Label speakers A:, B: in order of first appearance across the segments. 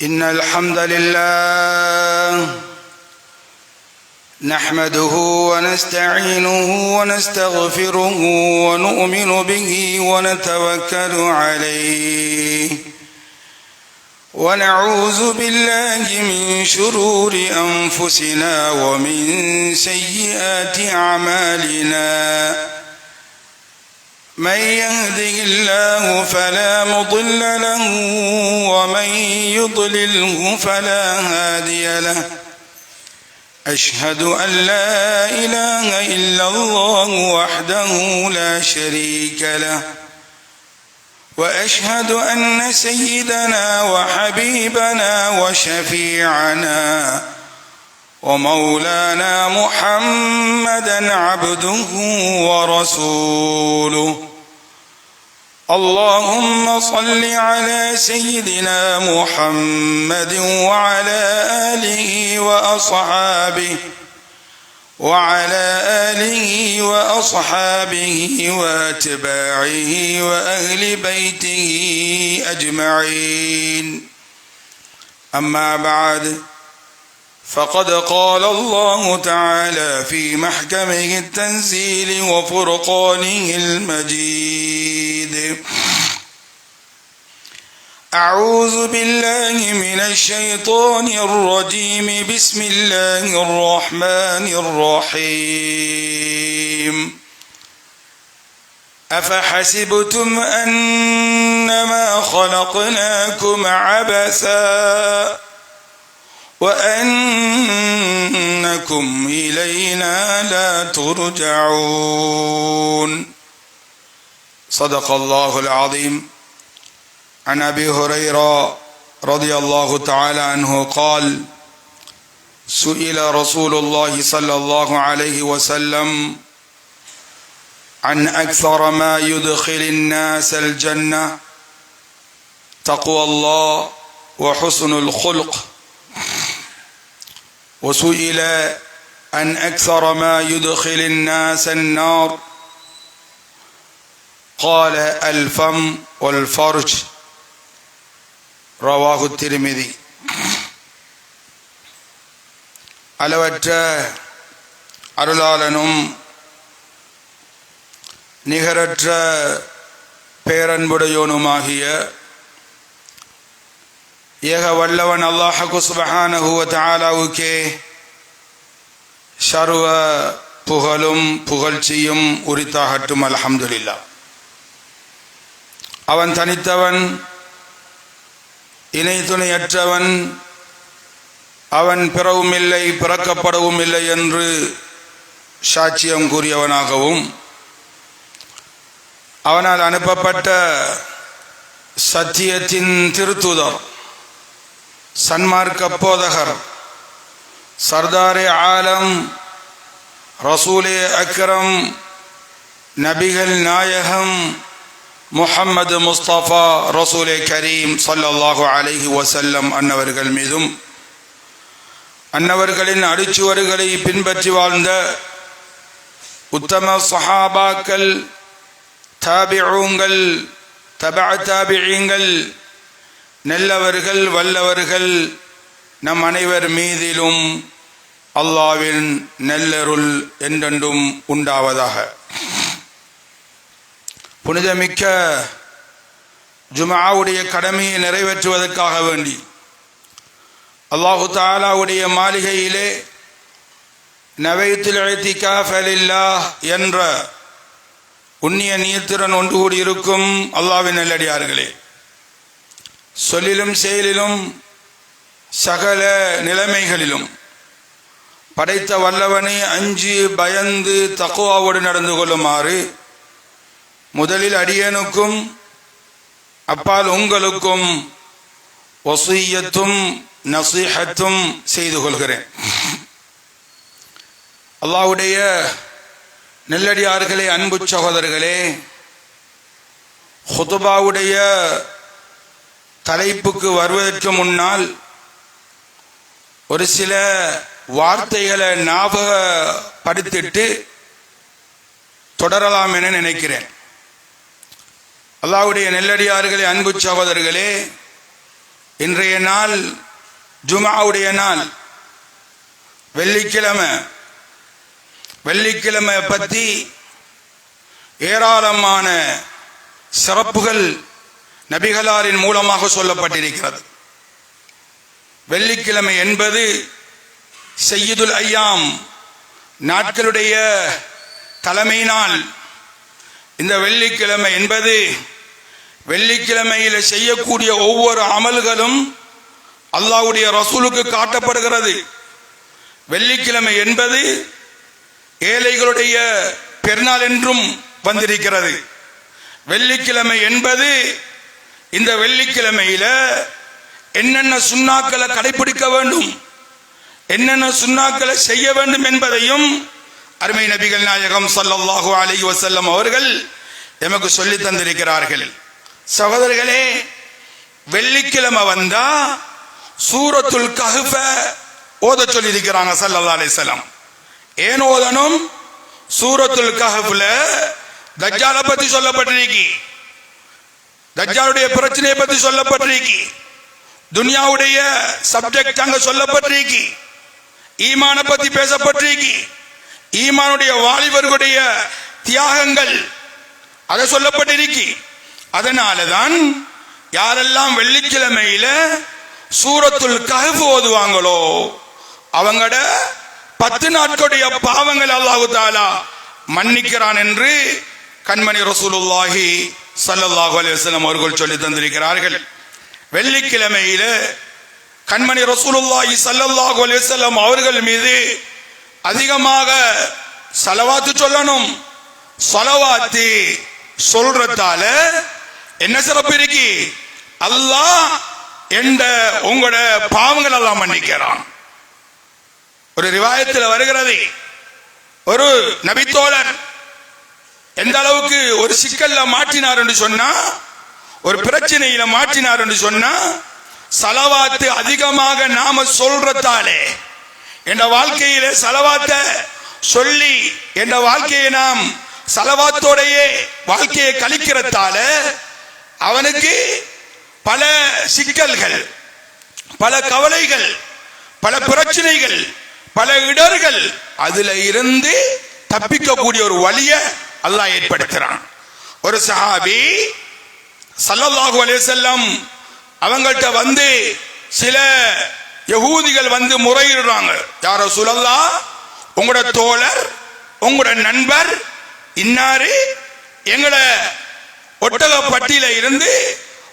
A: إن الحمد لله نحمده ونستعينه ونستغفره ونؤمن به ونتوكل عليه ونعوذ بالله من شرور أنفسنا ومن سيئات أعمالنا من يهده الله فلا مضل له ومن يضلله فلا هادي له أشهد أن لا إله إلا الله وحده لا شريك له وأشهد أن سيدنا وحبيبنا وشفيعنا ومولانا محمدا عبده ورسوله اللهم صل على سيدنا محمد وعلى آله وأصحابه وأتباعه وأهل بيته أجمعين أما بعد فقد قال الله تعالى في محكمه التنزيل وفرقانه المجيد أعوذ بالله من الشيطان الرجيم بسم الله الرحمن الرحيم أفحسبتم أنما خلقناكم عبثا وأنكم إلينا لا ترجعون صدق الله العظيم. عن أبي هريرة رضي الله تعالى عنه قال سئل رسول الله صلى الله عليه وسلم عن أكثر ما يدخل الناس الجنة تقوى الله وحسن الخلق، وسئل عن أكثر ما يدخل الناس النار قال الفم والفرج. ரவாஹு திர்மிதி. அளவற்ற அருளாளனும் நிகரற்ற பேரன்புடையோனுமாகிய ஏக வல்லவன் அல்லாஹ் சுப்ஹானஹு வ தஆலாவுக்கே சர்வ புகழும் புகழ்ச்சியும் உரித்தாகட்டும். அல்ஹம்துலில்லாஹ். அவன் தனித்தவன், இணை துணையற்றவன், அவன் பிறவும் இல்லை பிறக்கப்படவும் இல்லை என்று சாட்சியம் கூறியவனாகவும், அவனால் அனுப்பப்பட்ட சத்தியத்தின் திருத்துதர், சன்மார்க்க போதகர், சர்தாரே ஆலம், ரசூலே அக்ரம், நபிகள் நாயகம் முஹம்மது முஸ்தபா ரசூலே கரீம் ஸல்லல்லாஹு அலைஹி வஸல்லம் அன்னவர்கள் மீதும் அன்னவர்களின் அடிச்சுவடுகளை பின்பற்றி வாழ்ந்த உத்தம சஹாபாக்கள், தாபிஊங்கள், தபஅ தாபிஈங்கள், நல்லவர்கள் வல்லவர்கள் நம் அனைவர் மீதிலும் அல்லாஹ்வின் நல்லருள் என்றென்றும் உண்டாவதாக. புனிதமிக்க ஜும்ஆவுடைய கடமையை நிறைவேற்றுவதற்காக வேண்டி அல்லாஹு தஆலாவுடைய மாளிகையிலே நவைத்துல் இத்திகாஃப லில்லாஹ் என்ற புண்ணிய நியத்துடன் ஒன்று கூடியிருக்கும் அல்லாஹ்வின் நல்லடியார்களே, சொல்லிலும் செயலிலும் சகல நிலைமைகளிலும் படைத்த வல்லவனை அஞ்சி பயந்து தக்வாவோடு நடந்து கொள்ளுமாறு முதலில் அடியேனுக்கும் அப்பால் உங்களுக்கும் வஸிய்யத்தும் நஸீஹத்தும் செய்து கொள்கிறேன். அல்லாஹ்வுடைய நல்லடியார்களே, அன்பு சகோதரர்களே, ஹுதுபாவுடைய தலைப்புக்கு வருவதற்கு முன்னால் ஒரு சில வார்த்தைகளை ஞாபகப்படுத்திட்டு தொடரலாம் என நினைக்கிறேன். அல்லாஹ்வுடைய நெல்லடியார்களே, அன்பு சகோதரர்களே, இன்றைய நாள் ஜுமாவுடைய நாள், வெள்ளிக்கிழமை. வெள்ளிக்கிழமை பற்றி ஏராளமான சிறப்புகள் நபிகளாரின் மூலமாக சொல்லப்பட்டிருக்கிறது. வெள்ளிக்கிழமை என்பது சய்யிதுல் ஐயாம், நாட்களுடைய தலைமை நாள். இந்த வெள்ளிக்கிழமை என்பது வெள்ளிக்கிழமையில் செய்யக்கூடிய ஒவ்வொரு அமல்களும் அல்லாஹ்வுடைய ரசூலுக்கு காட்டப்படுகிறது. வெள்ளிக்கிழமை என்பது ஏழைகளுடைய பெருநாள் என்றும் வந்திருக்கிறது. வெள்ளிக்கிழமை என்பது இந்த வெள்ளிக்கிழமையில என்னென்ன சுன்னாக்களை கடைபிடிக்க வேண்டும், என்னென்ன சுன்னாக்களை செய்ய வேண்டும் என்பதையும் அருமை நபிகள் நாயகம் ஸல்லல்லாஹு அலைஹி வஸல்லம் அவர்கள் எமக்கு சொல்லி தந்திருக்கிறார்கள். சகோதரர்களே, வெள்ளிக்கிழமை வந்தா சூரத்துல் கஹ்ஃப ஓத சொல்லி இருக்கிறாங்க ஸல்லல்லாஹு அலைஹி வஸல்லம். ஏன் ஓதணும்? சூரத்துல் கஹ்ஃப்ல தஜ்ஜாலை பத்தி சொல்லப்பட்டிருக்கு, தஜ்ஜாலுடைய பிரச்சனையை பத்தி சொல்லப்பட்டிருக்கு, துனியாவுடைய சப்ஜெக்ட் அங்க சொல்லப்பட்டிருக்கு, ஈமான பத்தி பேசப்பட்டிருக்கு, ஈமானுடைய வாலிபர்களுடைய தியாகங்கள் அதை சொல்லப்பட்டிருக்கு. அதனாலதான் யாரெல்லாம் வெள்ளிக்கிழமையில சூரத்துல் கஹ்ஃப் ஓதுவாங்களோ அவங்களோட 10 நாட்களுடைய பாவங்கள் அல்லாஹ் தஆலா மன்னிக்கிறான் என்று கண்மணி ரசூலுல்லாஹி ஸல்லல்லாஹு அலைஹி வஸல்லம் அவர்கள் சொல்லி தந்திருக்கிறார்கள். வெள்ளிக்கிழமையில கண்மணி ரசூலுல்லாஹி ஸல்லல்லாஹு அலைஹி வஸல்லம் அவர்கள் மீது அதிகமாக ஸலவாத்து சொல்லணும். ஸலவாத்து சொல்றதால என்ன சிறப்பு இருக்கு? அல்லாஹ் என்ற உங்களோட பாவங்கள் எல்லாம் மன்னிக்கிறான். ஒரு ரிவாயத்தில் வருகிறது, ஒரு நபித்தோழர் எந்த அளவுக்கு ஒரு சிக்கல்ல மாற்றினார் என்று சொன்னா, ஒரு பிரச்சனையில மாற்றினார் என்று சொன்னா, ஸலவாத்து அதிகமாக நாம சொல்றதாலே என்ற வாழ்க்கையில ஸலவாத்தை சொல்லி என்ற வாழ்க்கையை நாம் ஸலவாத்தோடையே வாழ்க்கையை கழிக்கிறதால அவனுக்கு பல சிக்கல்கள், பல கவலைகள், பல பிரச்சனைகள், பல இடர்கள், அதுல இருந்து தப்பிக்கக்கூடிய ஒரு வழியை அல்லாஹ் ஏற்படுத்துறான். ஒரு சஹாபி ஸல்லல்லாஹு அலைஹி வஸல்லம் அவங்கள்ட்ட வந்து சில யகூதிகள் வந்து முறையிடுறாங்க, யா ரசூலல்லாஹ், உங்களோட தோழர், உங்களோட நண்பர் இன்னாரு எங்கள ஒட்டக பட்டியல இருந்து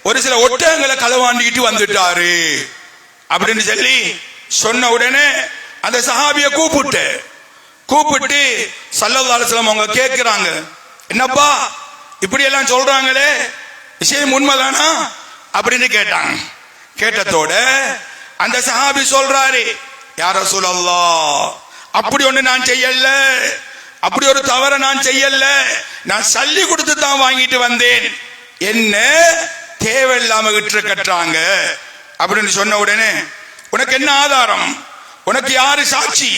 A: ஒரு சில ஒட்டகங்களை களவாண்டிட்டு வந்துட்டாரு அப்படின்னு சொல்லி சொன்ன உடனே அந்த சஹாபிய கூப்பிட்டு ஸல்லல்லாஹு அலைஹி வஸல்லம் அவங்க கேட்கிறாங்க, என்னப்பா இப்படி எல்லாம் சொல்றாங்களே, விஷயம் உண்மைதானா அப்படின்னு கேட்டாங்க. கேட்டதோட அந்த சஹாபி சொல்றாரு, யா ரசூலல்லாஹ், அப்படி ஒண்ணு நான் செய்யல, அப்படி ஒரு தவற நான் செய்யல, நான் சல்லி கொடுத்து தான் வாங்கிட்டு வந்தேன், என்ன தேவையில்லாம விட்டு கட்டுறாங்க அப்படின்னு சொன்ன உடனே உனக்கு என்ன ஆதாரம், உனக்கு யாரு சாட்சி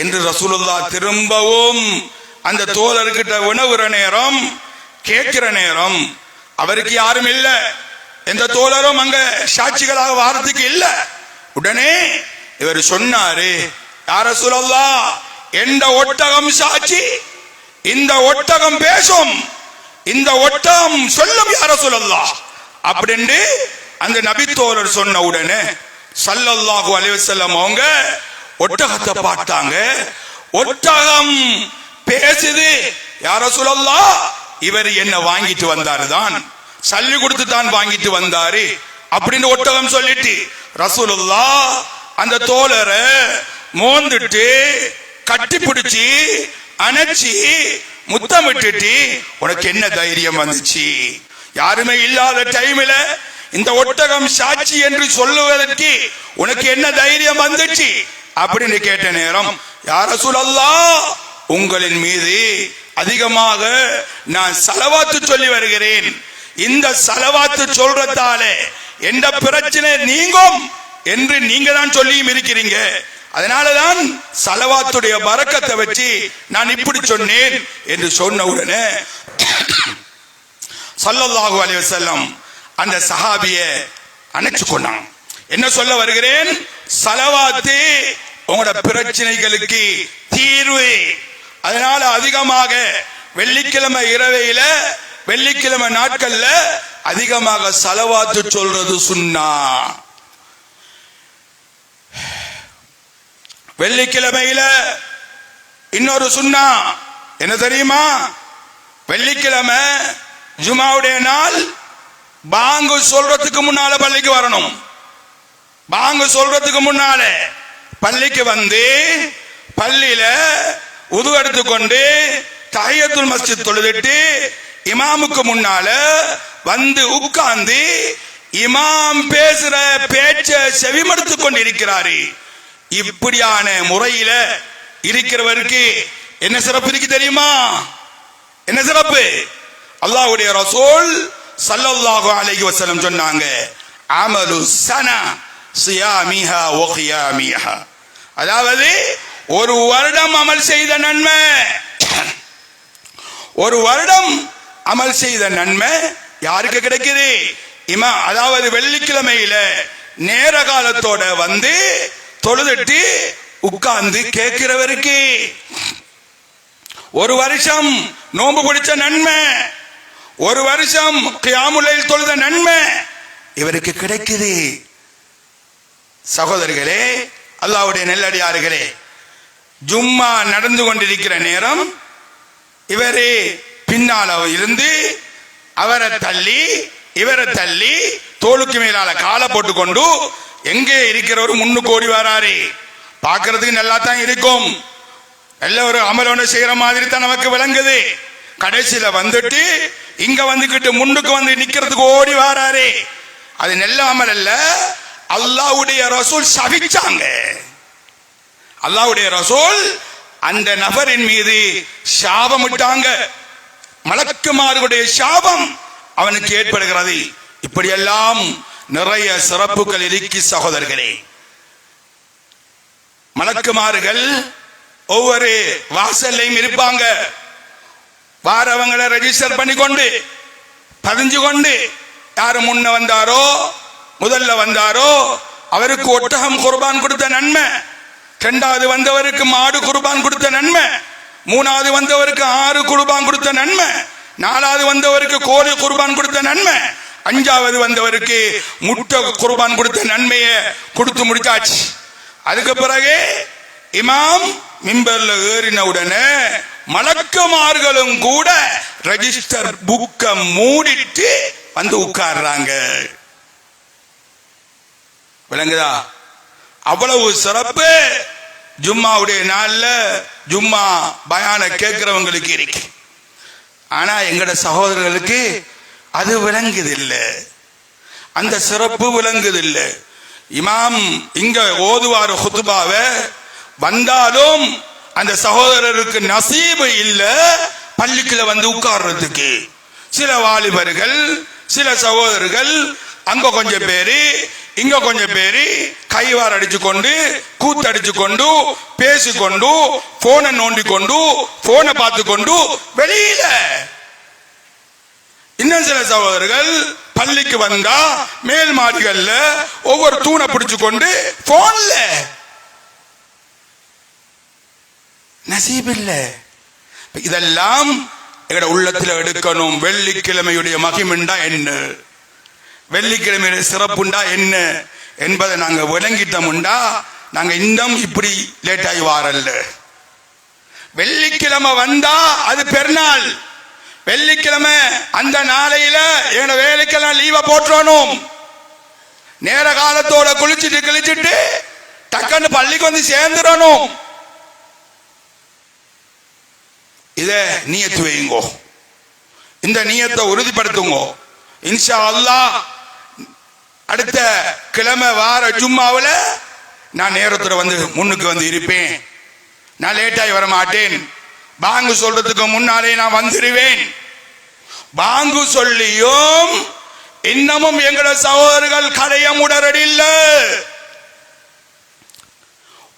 A: என்று ரசூலுல்லாஹ் திரும்பவும் அந்த தோழர்கிட்ட உணவுற நேரம், கேட்கிற நேரம் அவருக்கு யாரும் இல்ல, எந்த தோழரும் அங்க சாட்சிகளாக வாரத்துக்கு இல்ல. உடனே இவர் சொன்னாரு, யா ரசூலல்லாஹ், எந்த ஒட்டகம் சாட்சி, இந்த ஒட்டகம் பேசும், இந்த ஒட்டகம் சொல்லும் யா ரசூலல்லாஹ் அப்படின்னு அந்த நபி தோழர் சொன்ன உடனே ஸல்லல்லாஹு அலைஹி வஸல்லம் அவங்க ஒட்டகத்தை பார்த்தாங்க, ஒட்டகம் பேசுது, யா ரசூலல்லாஹ், இவர் என்ன வாங்கிட்டு வந்தாரு தான், சல்லி கொடுத்து தான் வாங்கிட்டு வந்தாரு அப்படின்னு ஒட்டகம் சொல்லிட்டு ரசூலுல்லாஹ் அந்த தோழரை மோந்துட்டு கட்டி பிடிச்சி அணைச்சி முத்தமிட்டுட்டு, உனக்கு என்ன தைரியம் வந்துச்சு, யாருமே இல்லாத டைம்ல இந்த ஒட்டகம் சாட்சி என்று சொல்லுவதற்கு உனக்கு என்ன தைரியம் வந்துச்சு அப்படின்னு கேட்ட நேரம், யா ரசூலல்லாஹ், உங்களின் மீது அதிகமாக நான் ஸலவாத்து சொல்லி வருகிறேன், இந்த ஸலவாத்து சொல்றதாலே எந்த பிரச்சனை நீங்கும் என்று நீங்க தான் சொல்லியும் இருக்கிறீங்க, அதனாலதான் ஸலவாத்துடைய பரக்கத்தை வச்சு நான் இப்படி சொன்னேன் என்று சொன்ன உடனே ஸல்லல்லாஹு அலைஹி வஸல்லம் அந்த சஹாபியை அணைச்சு கொண்டாங்க. என்ன சொல்ல வருகிறேன்? ஸலவாத்து உங்களோட பிரச்சனைகளுக்கு தீர்வு. அதனால அதிகமாக வெள்ளிக்கிழமை இரவையில, வெள்ளிக்கிழமை நாட்கள்ல அதிகமாக ஸலவாத்து சொல்றது சுன்னா. வெள்ளிக்கிழமையில இன்னொரு சுன்னா என்ன தெரியுமா? வெள்ளிக்கிழமை ஜுமாவுடைய நாள் பாங்கு சொல்றதுக்கு முன்னால பள்ளிக்கு வரணும். பாங்கு சொல்றதுக்கு முன்னால பள்ளிக்கு வந்து பள்ளியில உது எடுத்துக்கொண்டு தஹியத்துல் மஸ்ஜித் தொழுதுட்டு இமாமுக்கு முன்னால வந்து உட்கார்ந்து இமாம் பேசுற பேச்ச செவிமடுத்து கொண்டு இருக்கிறாரு. இப்படியான முறையில இருக்கிறவருக்கு என்ன சிறப்பு இருக்கு தெரியுமா? என்ன சிறப்பு? அல்லாஹ்வுடைய ரசூல் ஸல்லல்லாஹு அலைஹி வஸல்லம் சொன்னாங்க, அமலு ஸனா ஸியாமிஹா வ கியாமிஹா. அதாவது ஒரு வருடம் அமல் செய்த நன்மை, ஒரு வருடம் அமல் செய்த நன்மை யாருக்கு கிடைக்குது? அதாவது வெள்ளிக்கிழமையில நேர காலத்தோட வந்து தொழுதுட்டு உட்கார்ந்து கேட்கிறவருக்கு. ஒரு வருஷம் நோன்பு பிடிச்ச நன்மை, ஒரு வருஷம் கியாமுல் லைல் தொழுத நன்மை இவருக்கு கிடைக்குது. சகோதரர்களே, அல்லாஹ்வுடைய நல்லடியார்களே, ஜும்மா நடந்து கொண்டிருக்கிற நேரம் இவரே பின்னால இருந்து அவரை தள்ளி இவரை தள்ளி தோளுக்கு மேலால காலை போட்டுக்கொண்டு எங்கே இருக்கிறவரு முன்னுக்கு ஓடி வராரு. பார்க்கிறதுக்கு நல்லா தான் இருக்கும், நல்ல ஒரு அமலோன செய்யற மாதிரி தான் நமக்கு விளங்குது. கடைசியில வந்துட்டு இங்க வந்துகிட்டு முன்னுக்கு வந்து நிக்கிறதுக்கு ஓடி வராரு. அது நல்ல அமல் அல்ல. அல்லாஹ்வுடைய ரசூல் சபிச்சாங்க. அல்லாஹ்வுடைய ரசூல் அந்த நபரின் மீது சாபமிட்டாங்க. மலக்குமார்களுடைய சாபம் அவனுக்கு ஏற்படுகிறது. இப்படியெல்லாம் நிறைய சிறப்புகள் இருக்கு சகோதரர்களே. மலக்குமார்கள் ஒவ்வொரு வாசல்லையும் இருப்பாங்க. வாரவங்களை ரெஜிஸ்டர் பண்ணிக்கொண்டு பதிஞ்சு கொண்டு யாரு முன்ன வந்தாரோ முதல்ல வந்தாரோ அவருக்கு ஒட்டகம் குர்பான் கொடுத்த நன்மை, இரண்டாவது வந்தவருக்கு மாடு குர்பான் கொடுத்த நன்மை, மூணாவது வந்தவருக்கு 6 குர்பான் கொடுத்த நன்மை, நாலாவது வந்தவருக்கு கோழி குர்பான் கொடுத்த நன்மை, அஞ்சாவது வந்தவருக்கு முட்டை குர்பான் கொடுத்த நன்மையை கொடுத்து முடிச்சாச்சு. அதுக்கு பிறகு இமாம் மிம்பர்ல ஏறின உடனே மலக்குமார்களும் கூட ரெஜிஸ்டர் புக்க மூடிட்டு வந்து உட்கார்றாங்க. விளங்குதா? அவ்வளவு சிறப்பு ஜும்மாவுடைய நாள்ல ஜும்மா பயான கேட்கிறவங்களுக்கு இருக்கு. ஆனா எங்கட சகோதரர்களுக்கு அது விளங்குது இல்ல, அந்த சிறப்பு விளங்குது இல்ல. இமாம் இங்க ஓதுவாரு ஹுத்பாவை, வந்தாலும் அந்த சகோதரருக்கு நசீபு இல்ல பள்ளிக்குள்ள வந்து உட்கார்றதுக்கு. சில வாலிபர்கள் சில சகோதரர்கள் அங்க கொஞ்சம் பேரு இங்க கொஞ்சம் பேரு கைவார் அடிச்சு கொண்டு கூத்தடிச்சு கொண்டு பேசிக்கொண்டு போனை நோண்டி கொண்டு போனை பார்த்து கொண்டு வெளியில. இன்னும் சில சகோதரர்கள் பள்ளிக்கு வந்தா மேல் மாடிகள்ல ஒவ்வொரு தூணை பிடிச்சு கொண்டு போன்ல. நசீப் இல்ல. இதெல்லாம் எங்கட உள்ளத்தில் எடுக்கணும். வெள்ளிக்கிழமையுடைய மகிமைண்டா என்ன, வெள்ளிக்கிழமையுடைய சிறப்புண்டா என்ன என்பதை நாங்க விளங்கிட்டோம்டா நாங்க இன்னும் இப்படி லேட் ஆகி வாரல்ல. வெள்ளிக்கிழமை வந்தா அது பெருநாள். வெள்ளிக்கிழமை அந்த நாளையில எங்க வேலைக்கெல்லாம் லீவ போட்டுறணும். நேர காலத்தோட குளிச்சுட்டு கிழிச்சிட்டு டக்குன்னு பள்ளிக்கு வந்து சேர்ந்துடணும். இத நியத்து வைங்கோ, இந்த நியத்தை உறுதிப்படுத்துங்க. இன்ஷா அல்லாஹ் அடுத்த கிழமை வார ஜும்மாவில் நான் நேரத்துல வந்து முன்னுக்கு வந்து இருப்பேன். நான் லேட்டாகி வர மாட்டேன். பாங்கு சொல்றதுக்கு முன்னாலே நான் வந்துடுவேன். பாங்கு சொல்லியும் இன்னமும் எங்கட சகோதரர்கள் கடைய முடரடில்ல.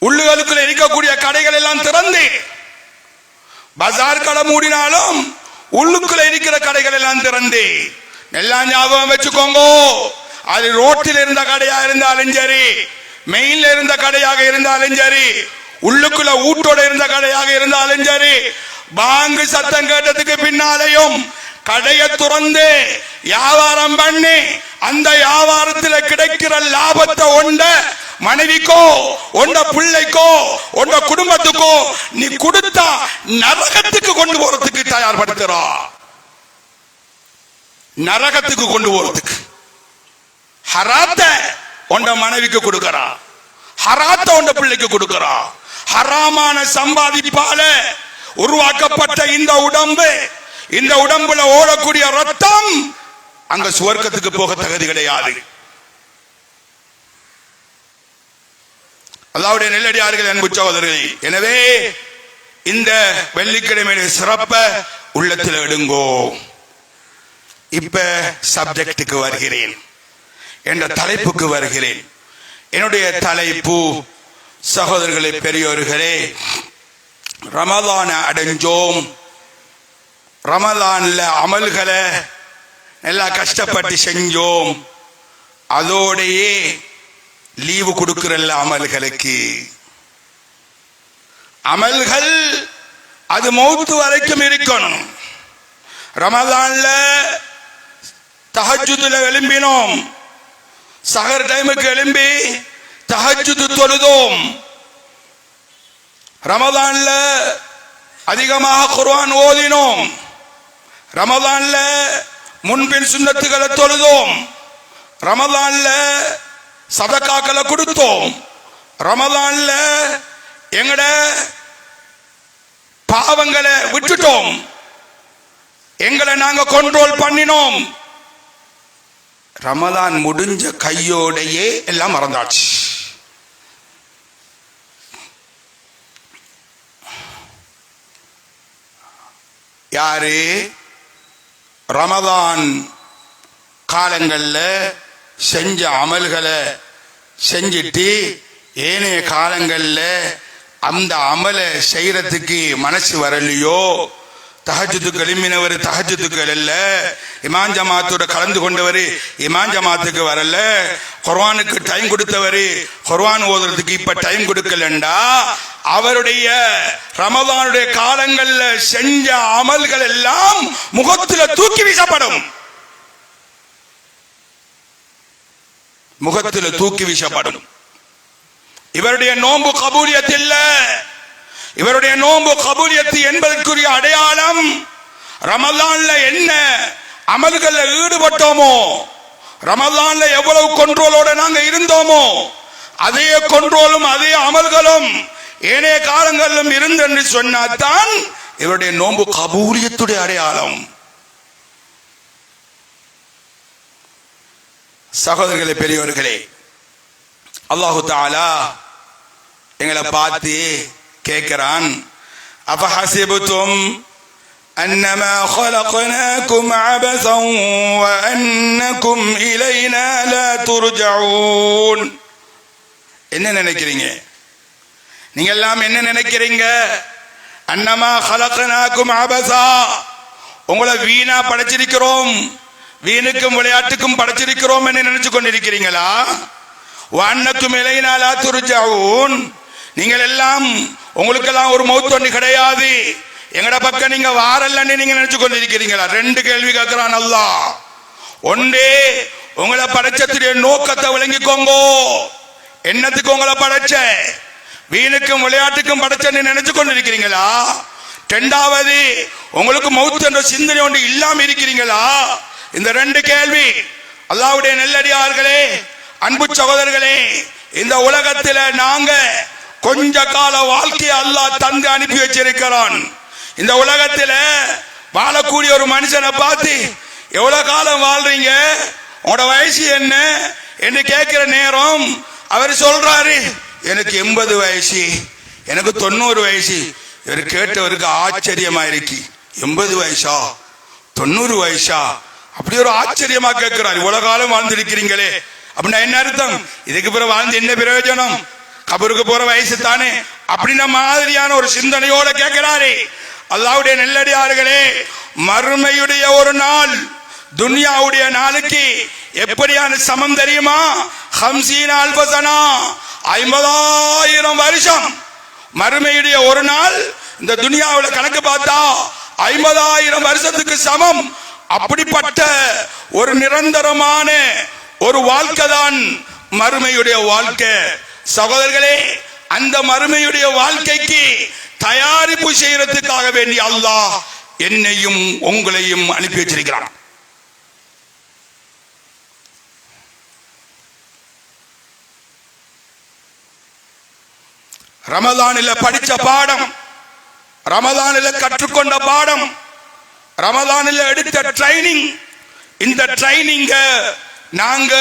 A: உள்ளுகளுக்குள்ள இருக்கக்கூடிய கடைகள் எல்லாம் திறந்து, பஜார் கடை மூடினாலும் உள்ளுக்குள்ள இருக்கிற கடைகள் எல்லாம் திறந்து. எல்லாம் ஞாபகம் வச்சுக்கோங்க. அது ரோட்டில் இருந்த கடையா இருந்தாலும் சரி, மெயின்ல இருந்த கடையாக இருந்தாலும் சரி, உள்ளுக்குள்ள ஊட்டோட இருந்த கடையாக இருந்தாலும் சரி, பாங்கு சத்தம் கேட்டதுக்கு பின்னாலேயும் கடையை துறந்து வியாபாரம் பண்ணி அந்த வியாபாரத்தில் கிடைக்கிற லாபத்தை ஒண்ட மனைவிக்கோ ஒண்ட பிள்ளைக்கோ ஒண்ட குடும்பத்துக்கோ நீ கொடுத்தா நரகத்துக்கு கொண்டு போறதுக்கு தயார்படுத்துறா. நரகத்துக்கு கொண்டு போறதுக்கு ஹராத்த ஒண்ட மனைவிக்கு கொடுக்கறா, ஹராத்த ஒண்ட பிள்ளைக்கு கொடுக்கறா. ஹராமான சம்பாதிப்பால உருவாக்கப்பட்ட இந்த உடம்பு, இந்த உடம்புல ஓடக்கூடிய ரத்தம் அங்க சுவர்க்கத்துக்கு போக தகுதி கிடையாது. அல்லாஹ்வுடைய நெல்லடியார்கள், அன்பு சகோதரர்களே, எனவே இந்த வெள்ளிக்கிழமையுடைய சிறப்ப உள்ளத்தில் எடுங்கோ. இப்ப சப்ஜெக்டுக்கு வருகிறேன், என்ற தலைப்புக்கு வருகிறேன். என்னுடைய தலைப்பு, சகோதரர்களே, பெரியோர்களே, ரமலான அடைஞ்சோம். ரமலான்ல அமல்களை நல்லா கஷ்டப்பட்டு செஞ்சோம். அதோடையே லீவு கொடுக்கிறல்ல அமல்களுக்கு. அமல்கள் அது மௌத்து வரைக்கும் இருக்கணும். ரமலான்ல தஹஜ்ஜுதுல எழும்பினோம், சஹர் டைமுக்கு எழும்பி தஹஜ்ஜுது தொழுதோம். ரமலான்ல அதிகமாக குர்ஆன் ஓதினோம். ரமலான்ல முன்பின் சுன்னத்துகளை தொழுதோம். ரமலான்ல சதகாக்களை கொடுத்தோம். ரமலான்ல எங்கட பாவங்களை விட்டுட்டோம், எங்களை நாங்க கண்ட்ரோல் பண்ணினோம். ரமலான் முடிஞ்ச கையோடையே எல்லாம் மறந்தாச்சு. யாரு ரமலான் காலங்கள்ல செஞ்ச அமல்களை செஞ்சிட்டு ஏனைய காலங்கள்ல அந்த அமலை செய்யறதுக்கு மனசு வரலையோ, தஹஜ்ஜுதுக்கு எழும்பினவர் தஹஜ்ஜுதுக்கு இல்ல, இமாம் ஜமாத்தோட கலந்து கொண்டவர் இமாம் ஜமாத்துக்கு வரல, குர்ஆனுக்கு டைம் கொடுத்தவர் குர்ஆன் ஓதுறதுக்கு இப்ப டைம் கொடுக்கலண்டா, அவருடைய ரமலானுடைய காலங்கள்ல செஞ்ச அமல்கள் எல்லாம் முகத்துல தூக்கி வீசப்படும். முகத்தில் தூக்கி வீசப்படும். இவருடைய நோன்பு கபூலியத் இல்ல. இவருடைய நோன்பு கபூலியத் என்பதற்குரிய அடையாளம் ரமலான்ல என்ன அமல்கள்ல ஈடுபட்டோமோ, ரமலான்ல எவ்வளவு கண்ட்ரோலோட நாங்க இருந்தோமோ, அதே கண்ட்ரோலும் அதே அமல்களும் ஏனைய காலங்களிலும் இருந்து என்று சொன்னால்தான் இவருடைய நோன்பு கபூலியத்துடைய அடையாளம். சகோதரர்களே, பெரியோர்களே, அல்லாஹு தஆலா எங்களை பார்த்து கேட்கிறான், அஃபஹஸிபதும் அன்னமா خلقناكم عبثا وأنكم إلينا لا ترجعون. என்ன நினைக்கிறீங்க நீங்க எல்லாம்? என்ன நினைக்கிறீங்க? அன்னமா خلقناكم عبثا, உங்களை வீணா படைச்சிருக்கிறோம், வீணுக்கும் விளையாட்டுக்கும் படைச்சிருக்கிறோம் என்று நினைச்சு கொண்டிருக்கிறீங்களா? வஅன்னக்கும் இலைனா லா துர்ஜஊன், நீங்கள் எல்லாம் உங்களுக்கெல்லாம் ஒரு மௌத் கிடையாது, எங்கட பக்கம் நீங்க வாரல்லன்னு நீங்க நினைச்சு கொண்டிருக்கிறீங்களா? ரெண்டு கேள்வி கேட்கிறான் அல்லாஹ். ஒன்றே, உங்களை படைச்சதுடைய நோக்கத்தை விளங்கிக்கோங்க. என்னத்துக்கு உங்களை படைச்ச? வீணுக்கும் விளையாட்டுக்கும் படைச்சன்னு நினைச்சு கொண்டிருக்கிறீங்களா? இரண்டாவது, உங்களுக்கு மௌத் என்ற சிந்தனை ஒன்று இல்லாம இருக்கிறீங்களா? இந்த ரெண்டு கேள்வி. அல்லாஹ்வுடைய நெல்லடியார்களே, அன்பு சகோதரர்களே, இந்த உலகத்தில் நாங்க கொஞ்ச கால வாழ்க்கையை அல்லாஹ் தந்து அனுப்பி வச்சிருக்கிறான். இந்த உலகத்தில் வாழக்கூடிய ஒரு மனுஷனை பார்த்து எவ்வளவு காலம் வாழ்றீங்க, உங்களோட வயசு என்ன என்று கேட்கிற நேரம் அவர் சொல்றாரு, எனக்கு 80 வயசு, எனக்கு 90 வயசு. இவர் கேட்டவருக்கு ஆச்சரியமா இருக்கு. 80 வயசா 90 வயசா? அப்படி ஒரு ஆச்சரியமா கேட்கிறார். இவ்வளவு காலம் வாழ்ந்திருக்கிறீங்களே அப்படின்னா என்ன அர்த்தம்? இதுக்கு பிறகு வாழ்ந்து என்ன பிரயோஜனம்? கபருக்கு போற வயசு தானே அப்படின்ற மாதிரியான ஒரு சிந்தனையோட கேட்கிறாரே. அல்லாஹ்வுடைய நெல்லடியார்களே, மறுமையுடைய ஒரு நாள், துன்யாவுடைய நாளுக்கு எப்படியான சமம் தெரியுமா? 50,000 சனா, 50,000 வருஷம். மறுமையுடைய ஒரு நாள் இந்த துனியாவில் கணக்கு பார்த்தா 50,000 வருஷத்துக்கு சமம். அப்படிப்பட்ட ஒரு நிரந்தரமான ஒரு வாழ்க்கை தான் மறுமையுடைய வாழ்க்கை. சகோதரர்களே, அந்த மறுமையுடைய வாழ்க்கைக்கு தயாரிப்பு செய்யறதுக்காக வேண்டி அல்லாஹ் என்னையும் உங்களையும் அனுப்பி வச்சிருக்கிறான். ரமலானில் படிச்ச பாடம், ரமலானில் கற்றுக்கொண்ட பாடம், ரமலானில் எடுத்த ட்ரைனிங், இந்த ட்ரைனிங்க நாங்க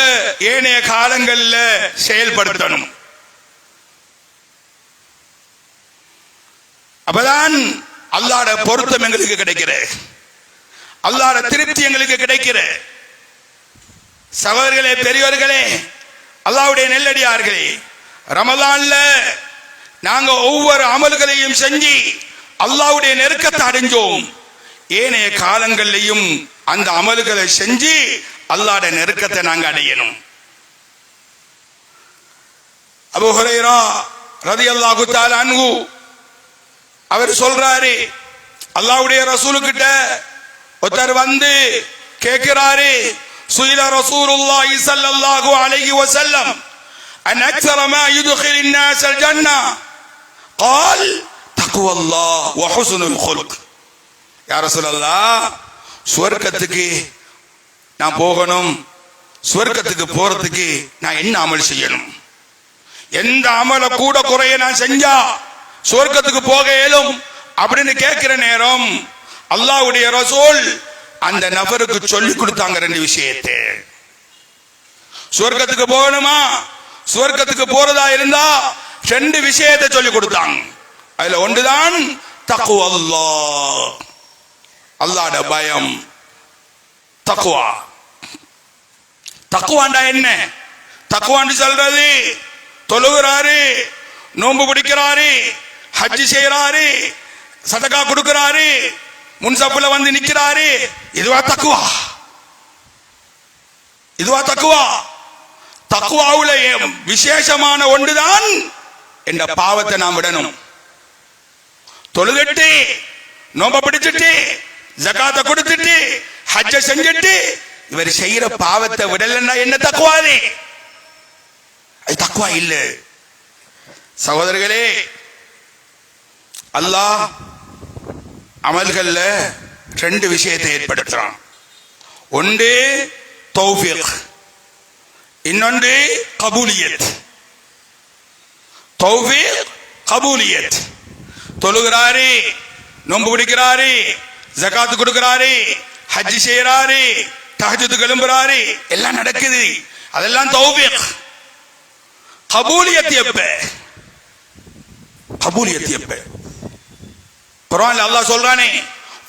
A: ஏனைய காலங்களில் செயல்படுத்தணும். அப்பதான் அல்லாஹ்வுடைய பொருத்தம் எங்களுக்கு கிடைக்கிற, அல்லாஹ்வுடைய திருப்தி எங்களுக்கு கிடைக்கிற. சகோதரர்களே, பெரியவர்களே, அல்லாஹ்வுடைய நெல்லடியார்களே, ரமலான்ல நாங்க ஒவ்வொரு அமல்களையும் செஞ்சு அல்லாஹ்வுடைய நெருக்கத்தை அடைஞ்சோம். ஏனைய காலங்களிலையும் அந்த அமல்களை செஞ்சு அல்லாஹ்வுடைய நெருக்கத்தை நாங்க அடையணும். அபூ ஹுரைரா ரலியல்லாஹு தஆலா அன்ஹு அவர் சொல்றாரு, அல்லாஹ்வுடைய ரசூலுக்கிட்ட ஒருத்தர் வந்து கேட்கிறாரு, சுயில ரசூலுல்லாஹி ஸல்லல்லாஹு அலைஹி வஸல்லம் அன் அக்ஸர மா யுத்கிலுன் நாஸ் அல் ஜன்னah قال தக்வா அல்லாஹ் வ ஹுஸ்னுல் குல்க். யா ரசூலல்லாஹ், சுவர்க்கத்துக்கு நான் போகணும், சுவர்க்கத்துக்கு போறதுக்கு நான் என்ன அமல் செய்யணும்? எந்த அமல கூட குறைய நான் செஞ்சா சுவர்க்கத்துக்கு போக இயலும் அப்படின்னு கேட்கிற நேரம் அல்லாஹ்வுடைய ரசூல் அந்த நபருக்கு சொல்லி கொடுத்தாங்க ரெண்டு விஷயத்தை. சுவர்க்கத்துக்கு போகணுமா, சுவர்க்கத்துக்கு போறதா இருந்தா ரெண்டு விஷயத்தை சொல்லி கொடுத்தாங்க. அதுல ஒன்றுதான் தக்வா அல்லாஹ், அல்லாஹ்வுடைய பயம். தக்வா, தக்வாண்டா என்ன? தக்வான்னு சொல்றது, தொழுகிறாரு, நோன்பு பிடிக்கிறாரு, ஹஜ் செய்யறாரு, சதகா கொடுக்கிறாரு, முன்சப்புல வந்து நிக்கிறாரு, இதுவா தக்வா? இதுவா தக்வா? தக்வாவுல விசேஷமான ஒன்றுதான் என்ற பாவத்தை நாம் விடணும். தொழுதுட்டு, நோம்ப பிடிச்சிட்டு, ஜகாத்தை கொடுத்துட்டு, ஹஜ்ஜ செஞ்சுட்டு இவர் செய்யற பாவத்தை விடலன்னா என்ன தக்வாது? அது தக்வா இல்ல. சகோதரர்களே, அல்லாஹ் அமல்கள்ல ரெண்டு விஷயத்தை ஏற்படுத்துறான். ஒன்று தௌஃபீக், இன்னொன்று கபூலியத். தௌஃபீக், கபூலியத். தொழுகிறாரு, நோன்பு பிடிக்கிறாரு, ஜகாத்து கொடுக்கிறாரு, ஹஜ் செய்யறாரு, தஹஜ்ஜுத் எழும்புறாரு, எல்லாம் நடக்குது, அதெல்லாம் தௌஃபீக். கபூலியத் எப்ப? கபூலியத் எப்ப? குர்ஆன்ல அல்லாஹ் சொல்றானே,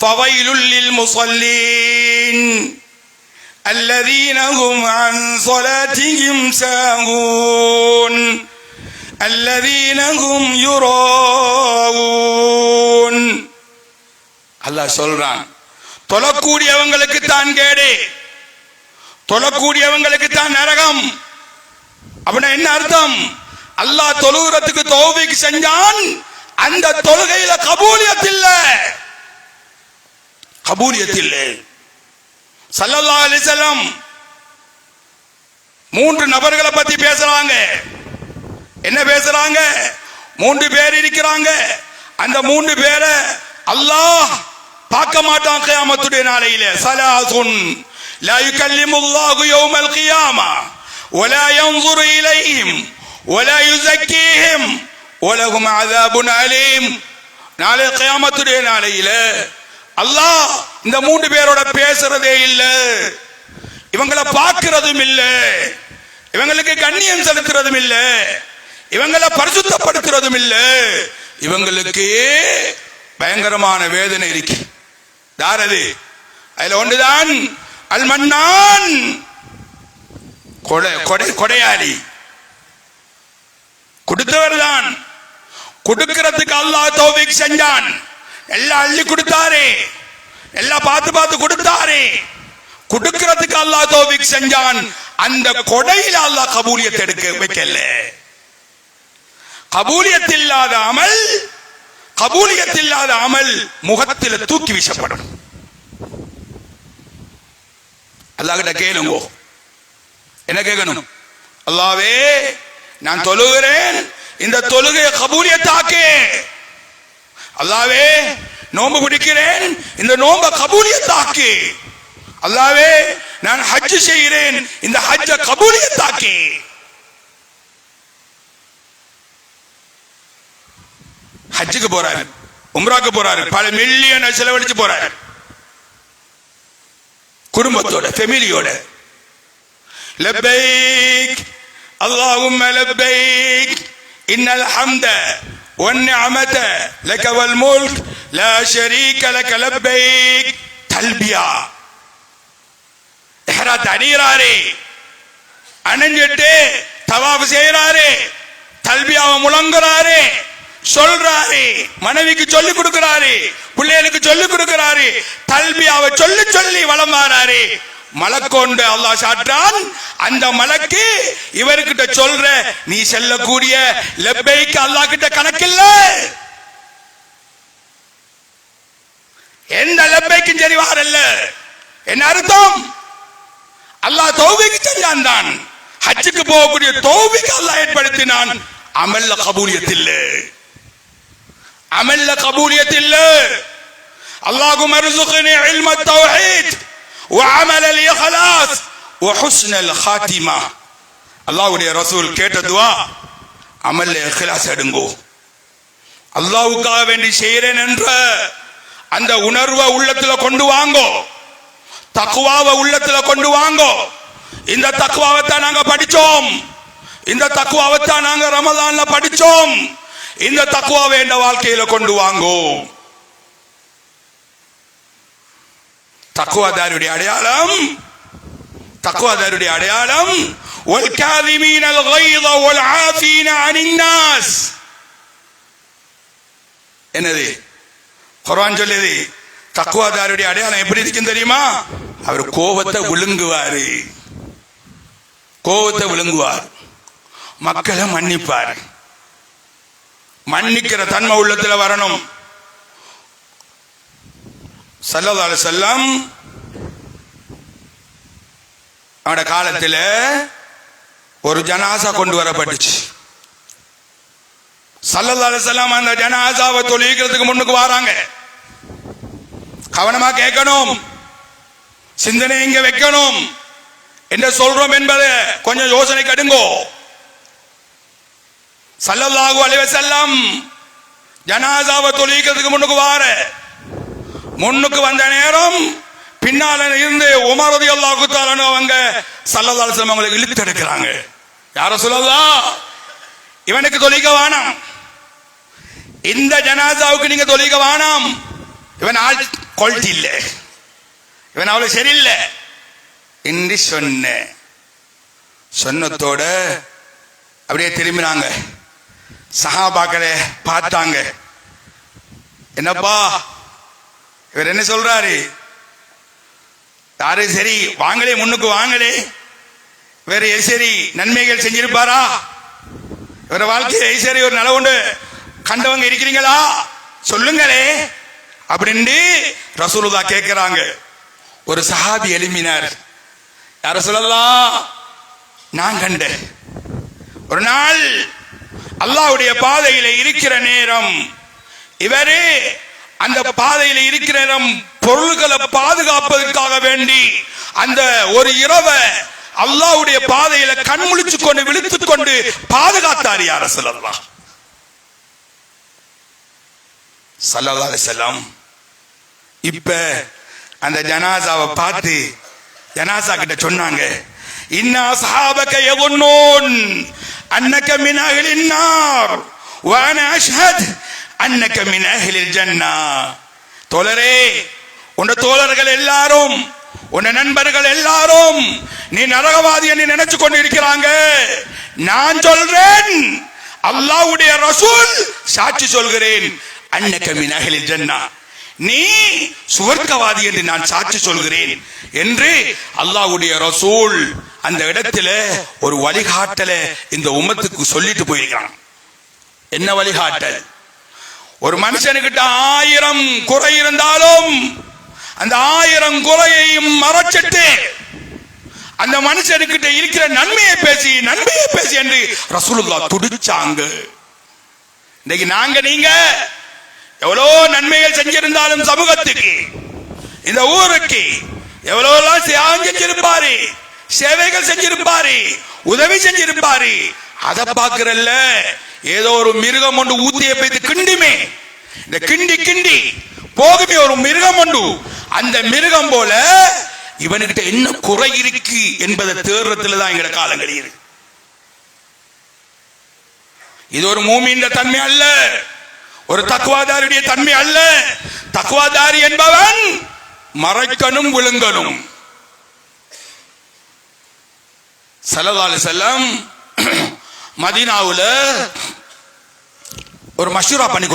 A: ஃபவைலுல் லில் முஸல்லீன் அல்லதீன ஹும் அன் ஸலாத்திஹிம் சாஹூன் அல்லதீன ஹும் யுராஊன். அல்லாஹ் சொல்றான், தொழக்கூடியவங்களுக்கு தான் கேடு, தொழக்கூடியவங்களுக்கு தான் நரகம். அப்படின்னா என்ன அர்த்தம்? அல்லாஹ் தொழுகிறதுக்கு தௌஃபீக் செஞ்சான், அந்த தொழுகையில கபூலியத் இல்ல, கபூலியத் இல்ல. ஸல்லல்லாஹு அலைஹி வஸல்லம் மூன்று நபர்களை பத்தி பேசுறாங்க. என்ன பேசுறாங்க? மூன்று பேர் இருக்கிறாங்க. அந்த மூன்று பேரை அல்லாஹ் பார்க்க மாட்டான் கியாமத்துடைய நாளையில. ஸலாசுன் லா யுகல்லிமுல்லாஹு யௌமல் கியாமா வலா யன்ظுரு இலைஹிம் வலா யுஸக்கீஹிம் வலஹும் அஸாபுன் அலீம். நாளை கியாமத்துடைய நாளையில அல்லாஹ் இந்த மூன்று பேரோட பேசுறதே இல்ல, இவங்களை பார்க்கிறதும் இல்ல, இவங்களுக்கு கண்ணியம் செலுத்துறதும் இல்ல, இவங்களை பரிசுத்தப்படுத்துறதும் இல்ல. இவங்களுக்கு பயங்கரமான வேதனை இருக்கு. யார் அது? அதுல ஒன்றுதான் அல் மன்னான், கொடையாளி, கொடுத்தவர் தான். கொடுக்கிறதுக்கு அல்லாஹ் தௌஃபீக் செஞ்சான், எல்லாம் அள்ளி கொடுத்தாரு, எல்லாம் பார்த்து பார்த்து கொடுத்தாரு. கொடுக்கிறதுக்கு அல்லாஹ் தௌஃபீக் செஞ்சான். அந்த கொடையில அல்லாஹ் கபூலியத் எடுக்க வைக்கல. கபூலியத்தில்லாத அமல் முகத்தில் தூக்கி வீசப்படும். அல்லாஹ் கிட்ட கேளுங்க. என்ன கேட்கணும்? அல்லாஹ்வே, நான் தொழுகிறேன், இந்த தொழுகையை கபூலியத்தாக்கே. அல்லாஹ்வே, நோன்பு பிடிக்கிறேன், இந்த நோன்பை கபூலியத்தாக்கே. அல்லாஹ்வே, நான் ஹஜ் செய்கிறேன், இந்த ஹஜ்ஜை கபூலியத்தாக்கே. ஹஜ்ஜுக்கு போறாரு, உம்ராக்கு போறாரு, பல மில்லியன் செலவழிச்சு போறாரு, குடும்பத்தோட, ஃபேமிலியோட. லப்பைக் அல்லாஹும்ம லப்பைக் இன்னல் ஹம்த வன்னிஅமத லக வல் முல்க் லா ஷரீக லக லப்பைக். தல்பியா இஹ்ராத் அணியறாரே, அணிஞ்சிட்டு தவாஃப் செய்யறாரே, தல்பியாவை முழங்குறாரே, சொல்றாரு, மனைவிக்கு சொல்லி கொடுக்கிறாரு, பிள்ளைகளுக்கு சொல்லி கொடுக்கிறாரு, தல்பியாவை சொல்லி சொல்லி வலம் வராரு. மலக்கொண்டு அல்லாஹ் சாற்றான். அந்த மலக்கு இவர்கிட்ட சொல்ற நீ செல்லக்கூடிய லப்பைக்கு அல்லாஹ் கிட்ட கணக்கில்ல. எந்த லப்பைக்கும் சரி வாரல்ல. என்ன அர்த்தம்? அல்லாஹ் தௌஃபீக் செஞ்சான் தான். ஹஜ்ஜுக்கு போகக்கூடிய தௌஃபீக் அல்லாஹ் ஏற்படுத்தினான். அமல்ல கபூலியத் இல்ல. அமல்ல கபூலியத் இல்ல. அல்லாஹும்ம ர்ஸுக்னி இல்ம தௌஹீத் வ அமல் அல் இக்லாஸ் வ ஹுஸ்ன அல் ஹாத்திமா. அல்லாஹ்வுடைய ரசூல் கேட்ட துஆ, அமல்ல இக்லாஸ் எடுங்கோ. அல்லாஹ்வுக்காக வேண்டி செய்றேன் என்ற அந்த உணர்வை உள்ளத்துல கொண்டு வாங்கோ. தக்வாவை உள்ளத்துல கொண்டு வாங்கோ. இந்த தக்வாவை தான் நாங்க படிச்சோம். இந்த தக்வாவை தான் நாங்க ரமலான்ல படிச்சோம். இந்த தக்வாவை என்ற வாழ்க்கையில கொண்டு வாங்கோ. தக்வாதாருடைய அடையாளம், தக்வாதாருடைய அடையாளம் வல் காதிமீன அல் கைத வல் ஆஃபீன அனின் நாஸ். என்னது குர்ஆன் சொல்லுது? தக்வாதாருடைய அடையாளம் எப்படி இருக்குன்னு தெரியுமா? அவர் கோபத்தை விழுங்குவாரு, கோபத்தை விழுங்குவார், மக்களை மன்னிப்பார். மன்னிக்கிற தன்மை உள்ளத்துல வரணும். ஸல்லல்லாஹு அலைஹி வஸல்லம் அவட காலத்துல ஒரு ஜனாசா கொண்டு வரப்பட்டுச்சு. ஸல்லல்லாஹு அலைஹி வஸல்லம் அந்த ஜனாசாவை தொழுகிறதுக்கு முன்னுக்கு வராங்க. கவனமா கேட்கணும், சிந்தனை இங்க வைக்கணும். என்ன சொல்றோம் என்பதை கொஞ்சம் யோசனை கடுங்கோ. ஸல்லல்லாஹு அலைஹி வஸல்லம் ஜனாசாவை தொழுகிறதுக்கு முன்னுக்கு வந்த நேரம் பின்னால இருந்து உமர் ரலியல்லாஹு தஆலா அவங்க ஸல்லல்லாஹு அலைஹி வஸல்லம் அவங்களை இழுத்து எடுக்கிறாங்க. யா ரசூலல்லாஹ், இவனுக்கு தொழுக வேணாம், இந்த ஜனாசாவுக்கு நீங்க தொழுக வேணாம், இவன் ஆள் குவாலிட்டி இல்லை, இவன் அவ்வளவு சரியில்லை என்று சொன்னதோட அப்படியே திரும்பினாங்க. சஹாபாக்களை பார்த்தாங்க. என்னப்பா இவர் என்ன சொல்றாரு? யாரு சரி வாங்களே, முன்னுக்கு வாங்களே, வேற சரி நன்மைகள் செஞ்சிருப்பாரா? இவர வாழ்க்கையை சரி ஒரு நல உண்டு கண்டவங்க இருக்கிறீங்களா? சொல்லுங்களே அப்படின்னு ரசூலுல்லாஹ் கேட்கிறாங்க. ஒரு சஹாபி எழுப்பினார். யா ரசூலல்லாஹ், நான் கண்டேன் ஒரு நாள் அல்லாஹ்வுடைய பாதையில இருக்கிற நேரம், இவரே அந்த பாதையில இருக்கிற நேரம் பொருள்களை பாதுகாப்பதற்காக வேண்டி அந்த ஒரு இரவை அல்லாஹ்வுடைய பாதையில கண்முழிச்சு கொண்டு விழித்துக் கொண்டு பாதுகாத்தார். யா ரசூலல்லாஹ் ஸல்லல்லாஹு அலைஹி வஸல்லம் இப்ப அந்த ஜனாசாவை பார்த்து ஜனாசா கிட்ட சொன்னாங்க, இன்னா அஸ்ஹாபக யظنون அன்னக மின் அஹ்லின் நார் வ அனா அஷ்ஹது அன்னக மின் அஹ்லில் ஜன்னah. தோழரே, உன் தோழர்கள் எல்லாரும், உன் நண்பர்கள் எல்லாரும் நீ நரகவாதி என்று நினைச்சு கொண்டு இருக்கிறாங்க. நான் சொல்றேன், அல்லாஹ்வுடைய ரசூல் சாட்சி சொல்கிறேன், அன்னக மின் அஹ்லில் ஜன்னah, நீ சுவர்க்கவாதி என்று நான் சாட்சி சொல்கிறேன் என்று அல்லாஹ்வுடைய ரசூல் அந்த இடத்துல ஒரு வழிகாட்டல இந்த உம்மத்துக்கு சொல்லிட்டு போயிருக்கான். என்ன வழிகாட்டல்? ஒரு மனுஷனுக்கிட்ட 1000 குறை இருந்தாலும் அந்த 1000 குறையையும் மறைச்சிட்டு அந்த மனுஷனுக்கிட்ட இருக்கிற நன்மையை பேசி என்று ரசூலுல்லாஹ் துடிச்சாங்க. இன்னைக்கு நீங்க எவ்வளோ நன்மைகள் செஞ்சிருந்தாலும் சமூகத்துக்கு, இந்த ஊருக்கு எவ்வளவு தியாகம் செஞ்சிருப்பாரு, சேவைகள் செஞ்சிருப்பாரு, உதவி செஞ்சிருப்பாரு. அதை பார்க்கிறல்ல, ஏதோ ஒரு மிருகம் ஒன்று ஊத்திய போய் கிண்டுமே, இந்த கிண்டி போகுமே ஒரு மிருகம் ஒன்று, அந்த மிருகம் போல இவனுக்கிட்ட என்ன குறை இருக்கு என்பதை தேடுறதுல தான் எங்கட காலம் கழியுது. இது ஒரு மூமின் தன்மை அல்ல, ஒரு தக்வாதாரியுடைய தன்மை அல்ல. தக்வாதாரி என்பவன் மறைக்கணும் விழுங்கணும். ஸல்லல்லாஹு அலைஹி வஸல்லம் மதீனாவுல ஒரு மஷூரா பண்ணி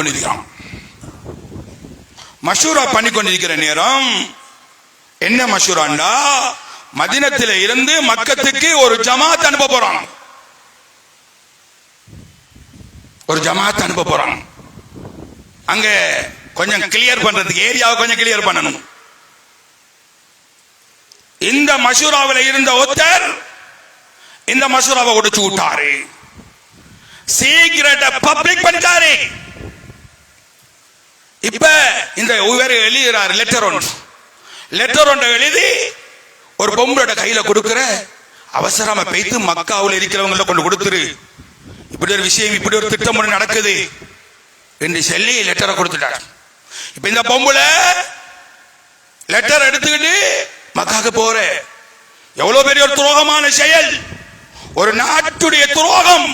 A: கொண்டிருக்கிற நேரம் என்ன மஷூராண்டா, மதீனத்தில இருந்து மக்கத்துக்கு ஒரு ஜமாத் அனுப்ப போறான். அங்க கொஞ்சம் கிளியர் பண்றதுக்கு, ஏரியாவை கொஞ்சம் கிளியர் பண்ணணும். இந்த மஷூராவில் இருந்த ஒருத்தர் இந்த மஷூராவை ஒடிச்சு விட்டாரு, சீக்கிரட்டை பப்ளிக் பண்ணிட்டாரு. இப்ப இந்த எழுதுறாரு லெட்டர் ஒன்று எழுதி ஒரு பொம்பளோட கையில கொடுக்கிற, அவசரமா பெய்து மக்காவில் இருக்கிறவங்கள கொண்டு கொடுத்துரு, இப்படி ஒரு விஷயம், இப்படி ஒரு திட்டம் ஒன்று நடக்குது என்று சொல்லி லெட்டரை கொடுத்துட்டார். இப்ப இந்த பொம்பளை லெட்டர் எடுத்துக்கிட்டு மக்காவுக்கு போற. எவ்வளவு பெரிய ஒரு துரோகமான செயல், ஒரு நாட்டுடைய துரோகம்,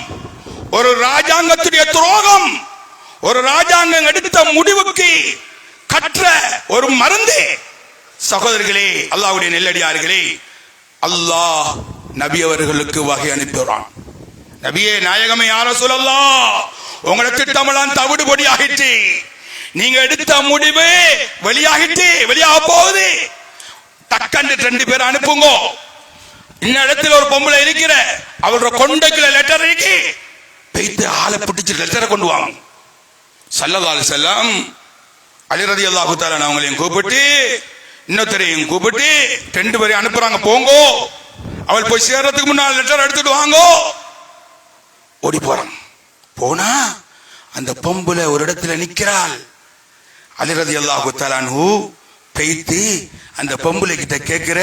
A: ஒரு ராஜாங்கத்துடைய துரோகம், ஒரு ராஜாங்கம் எடுத்த முடிவுக்கு கற்ற ஒரு மருந்து. சகோதரர்களே, அல்லாஹ்வுடைய நெல்லடியார்களே, அல்லாஹ் நபி அவர்களுக்கு வகை அனுப்புகிறான். நபியே நாயகமே யா ரசூலல்லாஹ், உங்களோட திட்டமெல்லாம் தவிடுபொடி ஆகிட்டு, நீங்க எடுத்த முடிவு வெளியாக போகுது, டக்கண்டு 2 பேர் அனுப்புங்க. இந்த இடத்துல ஒரு பொம்பளை இருக்கிற, அவரோட கொண்டைக்குள்ள லெட்டர் இருக்கு, பெய்து ஆளை பிடிச்சு லெட்டரை கொண்டு வாங்க. ஸல்லல்லாஹு அலைஹி வஸல்லம் அலி ரலியல்லாஹு தஆலா அவங்களையும் கூப்பிட்டு இன்னொருத்தரையும் கூப்பிட்டு 2 பேரையும் அனுப்புறாங்க. போங்கோ, அவள் போய் சேர்றதுக்கு முன்னால் லெட்டர் எடுத்துட்டு வாங்கோ. ஓடி போறான். போனா அந்த பொம்பளை ஒரு இடத்துல நிக்கிறாள். அலி ரலியல்லாஹு தஆலா பெய்து அந்த பொம்பளை கிட்ட கேட்கிற,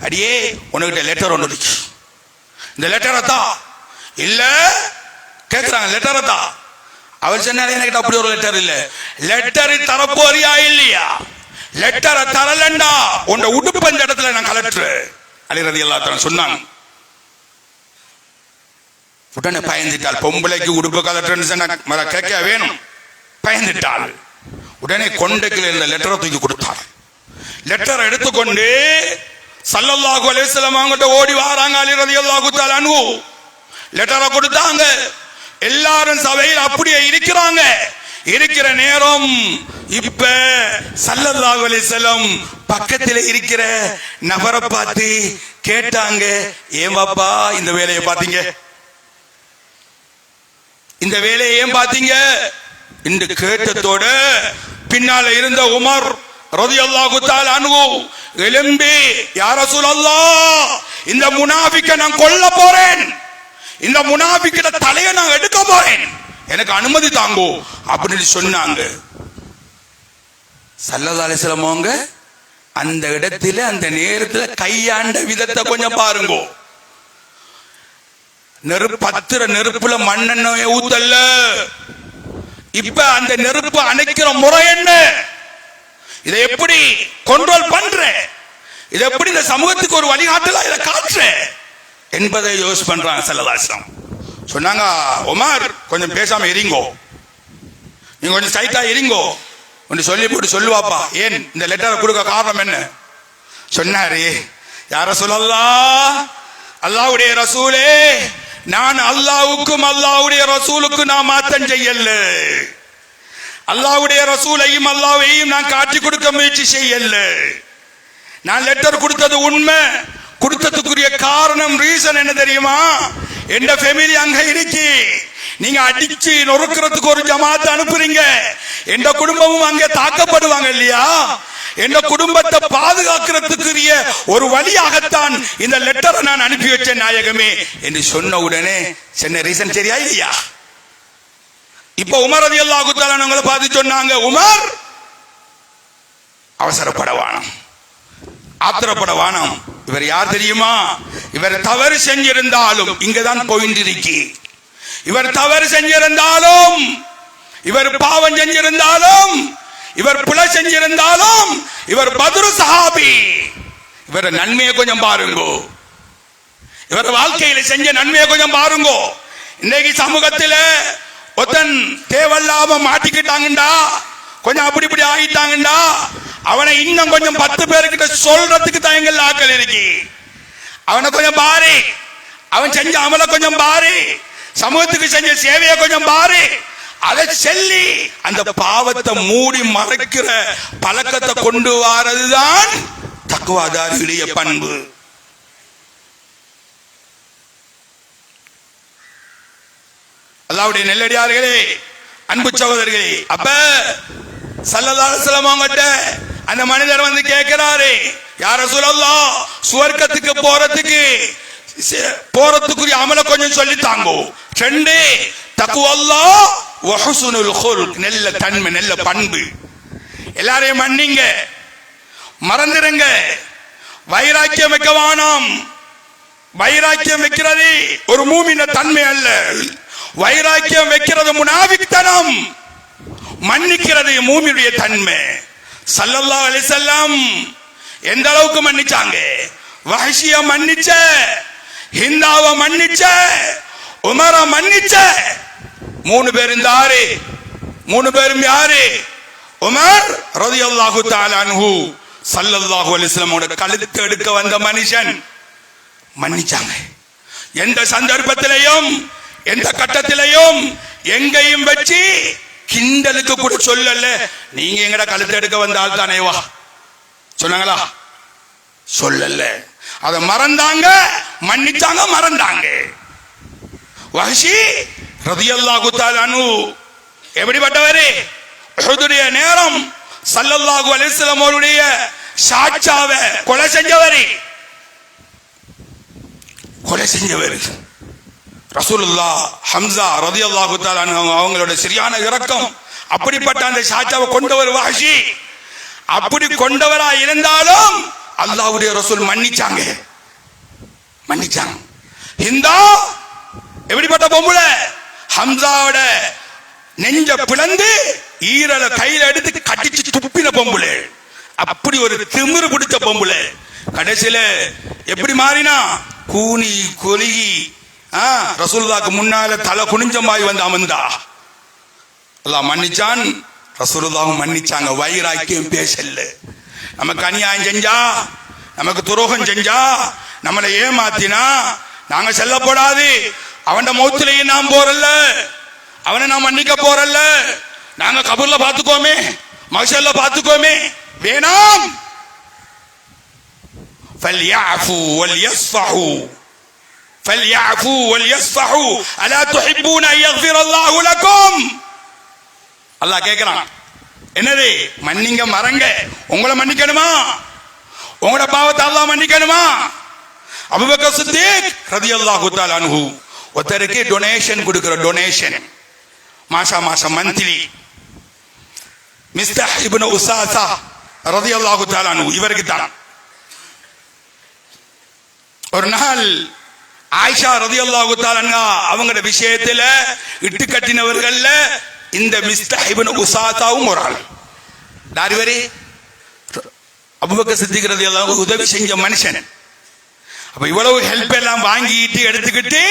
A: அடியே உனக்கிட்ட லெட்டர் ஒன்று இருக்கு, இந்த லெட்டரை தான் இல்ல கேட்கிறாங்க. லெட்டரை தான். அவள் சொன்னாலே என்கிட்ட அப்படி ஒரு லெட்டர் இல்ல. லெட்டர் தரப்போறியா இல்லையா? லெட்டரை தரலண்டா உன்னை உடுப்பு அந்த இடத்துல நான் கலெக்டர் அலி ரலியல்லாஹு தஆலா சொன்னாங்க. உடனே பயந்துட்டாள். பொம்பளைக்கு உடுப்பு கலெக்டர் கேட்க வேணும், பயந்துட்டாள். உடனே கொண்டைக்குள்ள இருந்த லெட்டரை தூக்கி கொடுத்தாள். லெட்டரை எடுத்துக்கொண்டு ஸல்லல்லாஹு அலைஹி வஸல்லம் அவங்ககிட்ட ஓடி வராங்க. அலி ரலியல்லாஹு தஆலா அன்ஹு லெட்டரை கொடுத்தாங்க. எல்லாரும் சபையில் அப்படியே இருக்கிற நேரம் இப்ப ஸல்லல்லாஹு அலைஹி வஸல்லம் பக்கத்தில் இருக்கிற நபரை பார்த்து கேட்டாங்க, ஏன் பாப்பா இந்த வேலையை பார்த்தீங்க, இந்த வேலையை ஏன் பார்த்தீங்க என்று கேட்டதோட பின்னால இருந்த உமர் ரலியல்லாஹு தஆலா அன்ஹு எழும்பி, யா ரசூலல்லாஹ், இந்த முனாஃபிக்கை நான் கொல்ல போறேன், இந்த முனாஃபிக்கோட தலையை நான் எடுக்க போறேன், எனக்கு அனுமதி தாங்கோ அப்படின்னு சொன்னாங்க. ஸல்லல்லாஹு அலைஹி வஸல்லம் அவங்க அந்த இடத்துல அந்த நேரத்தில் கையாண்ட விதத்தை கொஞ்சம் பாருங்க. பத்திர நெருப்புல மண்ணெண்ணெய் ஊத்தல்ல. இப்ப அந்த நெருப்பு அணைக்கிற முறை என்ன, இதை எப்படி கண்ட்ரோல் பண்ற, இதை எப்படி இந்த சமூகத்துக்கு ஒரு வழிகாட்டலா இதை காட்டுற என்பதை யோசிச்சு பண்றாங்க. ஸல்லல்லாஹு அலைஹி வஸல்லம் சொன்னாங்க, உமர் கொஞ்சம் பேசாம இருங்கோ, நீங்க கொஞ்சம் சைட்டா இருங்கோ ஒன்று சொல்லி போட்டு சொல்லுவாப்பா, ஏன் இந்த லெட்டரை கொடுக்க காரணம் என்ன சொன்னாரு. யா ரசூலல்லாஹ், அல்லாஹ்வுடைய ரசூலே, நான் அல்லாஹ்வுக்கும் அல்லாஹ்வுடைய ரசூலுக்கும் நான் மாத்தம் செய்யல, அல்லாஹ்வுடைய ரசூலையும் அல்லாஹ்வையும் நான் காட்டி கொடுக்க முயற்சி செய்யல. நான் லெட்டர் கொடுத்தது உண்மை. கொடுத்ததுக்குரிய காரணம் ரீசன் என்ன தெரியுமா? எந்த ஃபேமிலி அங்க இருக்கு, நீங்க அடிச்சு நொறுக்கிறதுக்கு ஒரு ஜமாத் அனுப்புறீங்க, எந்த குடும்பமும் அங்க தாக்கப்படுவாங்க இல்லையா? எந்த குடும்பத்தை பாதுகாக்கிறதுக்குரிய ஒரு வழியாகத்தான் இந்த லெட்டரை நான் அனுப்பி வச்சேன் நாயகமே என்று சொன்ன உடனே சொன்ன ரீசன் சரியா இல்லையா? இப்ப உமர் ரலியல்லாஹு தஆலா அவங்களை பார்த்து சொன்னாங்க, உமர் அவசரப்படவானம், ஆத்திரப்படவானம். இவர் யார் தெரியுமா? இவர் தவறு செஞ்சிருந்தாலும் இங்கதான் போயின்றிருக்கி, இவர் தவறு செஞ்சிருந்தாலும், இவர் பாவம் செஞ்சிருந்தாலும், இவர் பிழை செஞ்சிருந்தாலும், இவர் பத்ரு சஹாபி. இவர நன்மையை கொஞ்சம் பாருங்கோ, இவர் வாழ்க்கையில செஞ்ச நன்மையை கொஞ்சம் பாருங்கோ. இன்னைக்கு சமூகத்தில் ஒருத்தன் தேவையில்லாம மாட்டிக்கிட்டாங்கண்டா, கொஞ்சம் அப்படி இப்படி ஆகிட்டாங்கண்டா, அவனை இன்னும் கொஞ்சம் 10 பேருக்கிட்ட சொல்றதுக்கு தயங்கல் ஆக்கள் இருக்கு. அவனை கொஞ்சம் பாரு, அவன் செஞ்ச அமலை கொஞ்சம் பாரு, சமூகத்துக்கு செஞ்ச சேவையை கொஞ்சம் பாரு. அதை சொல்லி அந்த பாவத்தை மூடி மறைக்கிற பழக்கத்தை கொண்டு வரதுதான் தக்வாதாரியுடைய பண்பு. அல்லாஹ்வுடைய நெல்லடியார்களே, அன்பு சகோதரர்களே, அப்ப ஸல்லல்லாஹு அலைஹி வஸல்லம் அவங்கட்ட அந்த மனிதர் வந்து கேட்கிறாரு, யா ரசூலல்லாஹ், சுவர்க்கத்துக்கு போறதுக்குரிய அமலை கொஞ்சம் சொல்லி தாங்கோ. 2 தக்வல்லாஹ் வ ஹுஸ்னுல் குல்க், நல்ல தன்மை, நல்ல பண்பு. எல்லாரையும் மன்னிங்க, மறந்துடுங்க, வைராக்கியம் வைக்க வேணாம். வைராக்கியம் வைக்கிறது ஒரு மூமின தன்மை அல்ல. வைராக்கியம் வைக்கிறது முனாஃபிக்தனம், மன்னிக்கிறது மூமினுடைய தன்மை. ஸல்லல்லாஹு அலைஹி வஸல்லம் எந்த அளவுக்கு மன்னிச்சாங்க? வஹ்ஷிய மன்னிச்ச, ஹிந்தாவ மன்னிச்ச, உமர மன்னிச்ச. 3 பேர் இந்த 3 பேரும் யாரு? உமர் ரலியல்லாஹு தஆலா அன்ஹு, ஸல்லல்லாஹு அலைஹி வஸல்லம் கழுத்து எடுக்க வந்த மனுஷன் மன்னிச்சாங்க. எந்த சந்தர்ப்பத்திலையும், எந்த கட்டத்திலையும், எங்கேயும் வச்சு கிண்டலுக்கு கூட சொல்லல, நீங்க எங்கட கழுத்து எடுக்க வந்த ஆள் தானே வா சொன்னாங்களா? சொல்லல. அத மறந்தாங்க, மன்னிச்சாங்க, மறந்தாங்க. வஹ்ஷி ரலியல்லாஹு தஆலா அன்ஹு எப்படிப்பட்டவரே? உஹுதுடைய நேரம் ஸல்லல்லாஹு அலைஹி வஸல்லம் அவருடைய சாட்சாவை கொலை செஞ்சவர் ரசூலுல்லாஹ். ஹம்ஸா ரலியல்லாஹு தஆலா அன்ஹு அவங்களோட சரியான இரக்கம். அப்படிப்பட்ட அந்த சாட்சாவை கொண்டவர் வஹ்ஷி. அப்படி கொண்டவரா இருந்தாலும் அல்லாஹ்வுடைய ரசூல் மன்னிச்சாங்க. ஹிந்தா எப்படிப்பட்ட பொம்பளை? ஹம்ஸாவோட நெஞ்ச பிளந்து ஈரலை கையில எடுத்து கட்டிச்சு துப்பின பொம்பளை. அப்படி ஒரு திமிரு பிடிச்ச பொம்பளை. கடைசியில எப்படி மாறினா? கூனி கொலுகி ரசூலுல்லாஹ்க்கு முன்னால தலை குனிஞ்சமாய் வந்து அமர்ந்தா. அல்லாஹ் மன்னிச்சான், ரசூலுல்லாஹ் மன்னிச்சாங்க. வைராக்கியம் பேசல. நமக்கு அநியாயம் செஞ்சா, நமக்கு துரோகம் செஞ்சா, நம்மளை ஏமாத்தினா நாங்க செல்லப்படாது. அவன் மௌத்திலையும் நாம் போறல்ல, அவனை நாம் மன்னிக்க போறல்ல. நாங்க கபூர்ல பாத்துக்கோமே, மஹ்ஷர்ல பாத்துக்கோமே, வேணாம். فليعفوا وليصفحوا فليعفوا وليصفحوا ألا تحبون أن يغفر الله لكم. அல்லாஹ் கேக்குறான், என்னது? மன்னிங்க, மறங்க. உங்களை மன்னிக்கணுமா? உங்களோட பாவத்தை அல்லாஹ் மன்னிக்கணுமா? அபூபக்கர் சித்திக் ரலியல்லாஹு தஆலா அன்ஹு ஒருத்தருக்கு டொனேஷன் கொடுக்கிற, டொனேஷன் மாசம் மந்த்லி. மிஸ்தஹ் இப்னு உஸாஸா ரலியல்லாஹு தஆலா அன்ஹு இவருக்கு தான். ஒரு நாள் ஆயிஷா ரலியல்லாஹு தஆலா அன்ஹா அவங்களோட விஷயத்துல இட்டு கட்டினவர்கள்ல இந்த மிஸ்தஹ் இப்னு உஸாஸாவும் ஒரு ஆள். தாரிவரி அபூபக்கர் சித்திக் ரலியல்லாஹு அன்ஹு உதவி செஞ்ச மனுஷன். அப்ப இவ்வளவு ஹெல்ப் எல்லாம் வாங்கிட்டு எடுத்துக்கிட்டு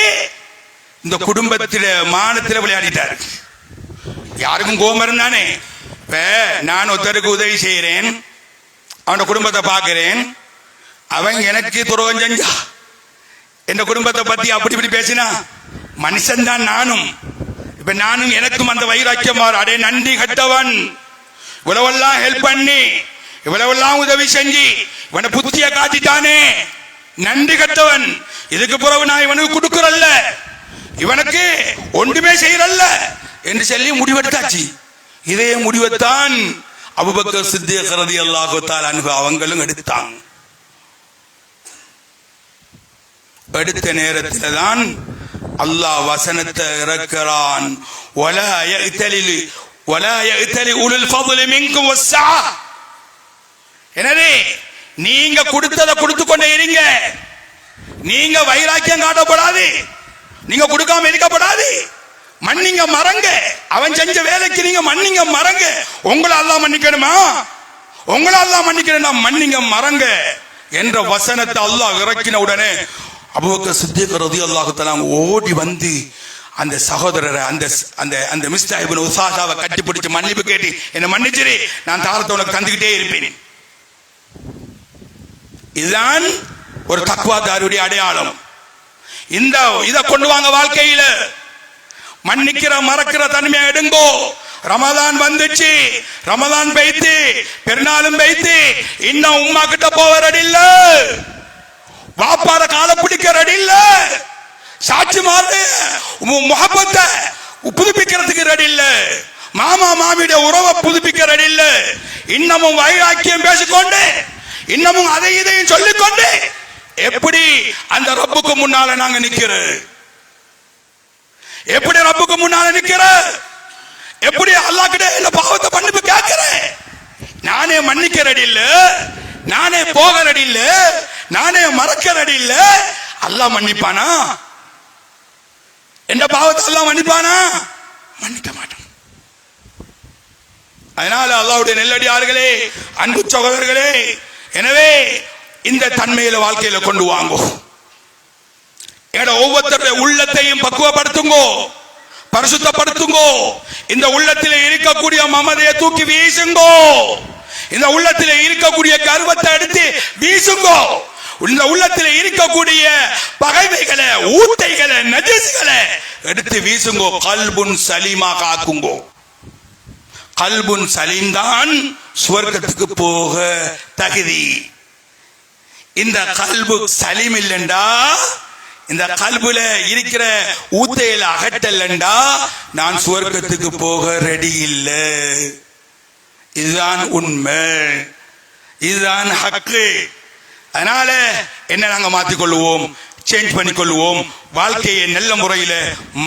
A: இந்த குடும்பத்தில மானத்தில விளையாடிட்டாரு. யாருக்கும் கோபம் இருந்தானே. நான் ஒருத்தருக்கு உதவி செய்யறேன், அவனோட குடும்பத்தை பார்க்கிறேன், அவன் எனக்கு துரோகம் செஞ்சா, என் குடும்பத்தை பத்தி அப்படி இப்படி பேசினா, மனுஷன் தான் நானும். இப்ப நானும் எனக்கும் அந்த வைராக்கியம் மாறு. அடே நன்றி கட்டவன், இவ்வளவெல்லாம் ஹெல்ப் பண்ணி இவ்வளவெல்லாம் உதவி செஞ்சு இவனை புத்திய காட்டிட்டானே, நன்றி கட்டவன். இதுக்கு பிறகு நான் இவனுக்கு கொடுக்கறல்ல, இவனுக்கு ஒன்றுமே செய்யறல்ல என்று சொல்லி முடிவெடுத்தாச்சு. இதே முடிவைத்தான் அபூபக்கர் சித்திக் ரலியல்லாஹு தஆலா அன்ஹு அவங்களும் எடுத்தாங்க. எடுத்த நேரத்தில் தான் அல்லாஹ் வசனத்தை இறக்கிறான். வலா யஅ்தலி உலுல் ஃபضل மின்கும் வஸ்ஸா. எனவே நீங்க கொடுத்ததை கொடுத்து கொண்டே இருங்க, நீங்க வைராக்கியம் காட்டப்படாது, நீங்க கொடுக்காம இருக்கப்படாது. மன்னிங்க மறங்க, அவன் செஞ்ச வேலைக்கு நீங்க மன்னிங்க மறங்க. உங்களை அல்லாஹ் மன்னிக்கணுமா? உங்களை அல்லாஹ் மன்னிக்கணும், மன்னிங்க மறங்க என்ற வசனத்தை அல்லாஹ் இறக்கின உடனே அபூபக்கர் சித்திக் ரலியல்லாஹு தஆலா ஓடி வந்து அந்த சகோதரரை அந்த அந்த அந்த மிஸ்டர் இப்னு உஸாஸாவை கட்டிப்பிடிச்சு மன்னிப்பு கேட்டு, என்ன மன்னிச்சிரு, நான் தாரத்தை உனக்கு தந்துகிட்டே இருப்பேன். இதுதான் ஒரு தக்வாதாரியுடைய அடையாளம். இந்த இதை கொண்டு வாங்க வாழ்க்கையில. மன்னிக்கிற மறக்கிற தன்மையை எடுங்கோ. ரமதான் வந்துச்சு, ரமதான் பைத்து, பெருநாளும் பைத்து, இன்னும் உம்மா கிட்ட போக ரெடி இல்ல, வாப்பாட காலை பிடிக்க ரெடி இல்ல, சாட்சி மாறு முகப்பத்தை புதுப்பிக்கிறதுக்கு ரெடி இல்ல, மாமா மாமியுடைய உறவை புதுப்பிக்க ரெடி இல்ல, இன்னமும் வைராக்கியம் பேசிக்கொண்டு இன்னமும் அதை இதையும் சொல்லிக்கொண்டு எப்படி அந்த ரப்புக்கு முன்னால நாங்க நிக்கிறோம்? எப்படி ரப்புக்கு முன்னால நிக்கிறோம்? எப்படி அல்லாஹ் கிட்ட இந்த பாவத்தை மன்னிப்பு கேட்கிறேன்? நானே மன்னிக்க ரெடி இல்ல, நானே போக ரெடி இல்ல, நானே மறக்க ரெடி இல்ல, அல்லாஹ் மன்னிப்பானா? எந்த பாவத்தை அல்லாஹ் மன்னிப்பானா? மன்னிக்க மாட்டான். அதனால அல்லாஹ்வுடைய நெல்லடியார்களே, அன்பு சகோதரர்களே, எனவே இந்த தன்மையில வாழ்க்கையில கொண்டு வாங்கோ. ஒவ்வொருத்தருடைய உள்ளத்தையும் பக்குவப்படுத்துங்கோ, பரிசுத்தப்படுத்துங்கோ. இந்த உள்ளத்திலே இருக்கக்கூடிய மமதையை தூக்கி வீசுங்கோ. இந்த உள்ளத்திலே இருக்கக்கூடிய கர்வத்தை எடுத்து வீசுங்கோ. இந்த உள்ளத்திலே இருக்கக்கூடிய பகைமைகளை, ஊத்தைகளை, நஜீஸ்களை எடுத்து வீசுங்கோ. கல்புன் சலீமா காக்குங்கோ. கல்புன் சலீம் தான் சுவர்க்கத்துக்கு போக தகுதி. இந்த கல்பு சலீம் இல்லைண்டா, இந்த கல்புல இருக்கிற ஊத்தையில அகற்றலண்டா நான் சுவர்க்கத்துக்கு போக ரெடி இல்லை. இதுதான் உண்மை, இதுதான் ஹக்கு. அதனால என்ன நாங்க மாற்றிக்கொள்வோம், சேஞ்ச் பண்ணிக்கொள்வோம், வாழ்க்கையை நல்ல முறையில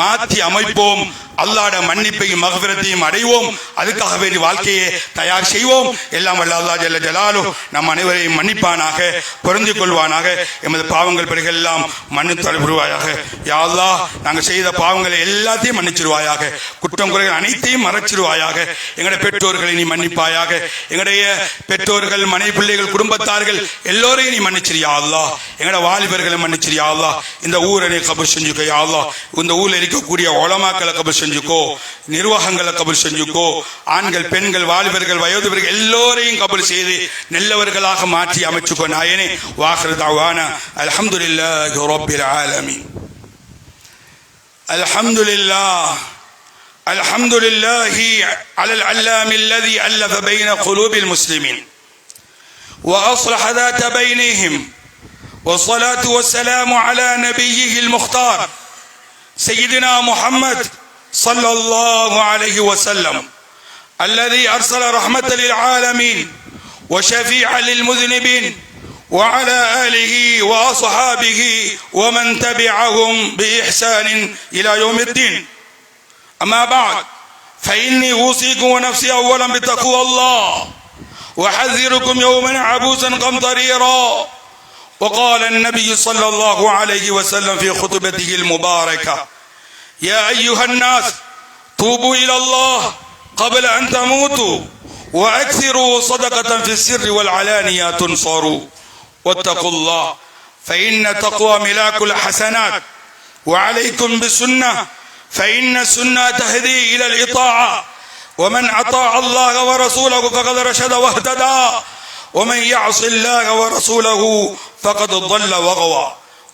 A: மாற்றி அமைப்போம், அல்லாஹ்ட மன்னிப்பையும் மகஃபிரத்தையும் அடைவோம். அதுக்காக வேண்டி வாழ்க்கையை தயார் செய்வோம். எல்லாம் வல்ல அல்லாஹ் ஜல்ல ஜலாலுஹு நம் அனைவரையும் மன்னிப்பானாக, பொருந்திக் கொள்வானாக. எமது பாவங்கள் பிறகு எல்லாம் மன்னித்தல் புரிவாயாக. யா அல்லாஹ், நாங்கள் செய்த பாவங்களை எல்லாத்தையும் மன்னிச்சிருவாயாக, குற்றம் குறைகள் அனைத்தையும் மறைச்சிருவாயாக. எங்களுடைய பெற்றோர்களை நீ மன்னிப்பாயாக, எங்களுடைய பெற்றோர்கள், மனைவி, பிள்ளைகள், குடும்பத்தார்கள் எல்லோரையும் நீ மன்னிச்சிரு யா அல்லாஹ். எங்களோட வாலிபர்களை மன்னிச்சிரு யா அல்லாஹ். இந்த ஊரை நீ கபூல் செஞ்சுக்கோ யா அல்லாஹ். இந்த ஊர்ல இருக்கக்கூடிய உலமாக்களை கபூல் செஞ்சுக்கோ, நிர்வாகங்களை கபூல் செஞ்சுக்கோ, ஆண்கள், பெண்கள், வாலிபர்கள், வயோதிபர்கள் எல்லோரையும் கபூல் செய்து நல்லவர்களாக மாற்றி அமைச்சுக்கோ நாயனே. வாஹிரு தஅவானா அல்ஹம்துலில்லாஹி ரப்பில் ஆலமீன். அல்ஹம்துலில்லாஹ் அல்ஹம்துலில்லாஹி அலல் அல்லாம் அல்லதி அல்லஃப பைன குலூபில் முஸ்லிமீன் وأصلح ذات بينهم والصلاة والسلام على نبيه المختار سيدنا محمد صلى الله عليه وسلم الذي أرسل رحمة للعالمين وشفيعا للمذنبين وعلى آله وأصحابه ومن تبعهم بإحسان إلى يوم الدين. أما بعد فإني أوصيكم ونفسي أولا بتقوى الله وحذركم يوما عبوسا قمطريرا. وقال النبي صلى الله عليه وسلم في خطبته المباركة: يا أيها الناس توبوا إلى الله قبل أن تموتوا وأكثروا صدقة في السر والعلانية تنصروا واتقوا الله فإن التقوى ملاك الحسنات وعليكم بالسنة فإن السنة تهدي إلى الإطاعة ومن أطاع الله ورسوله فقد رشد واهتدى ومن يعص الله ورسوله فقد ضل وغوى.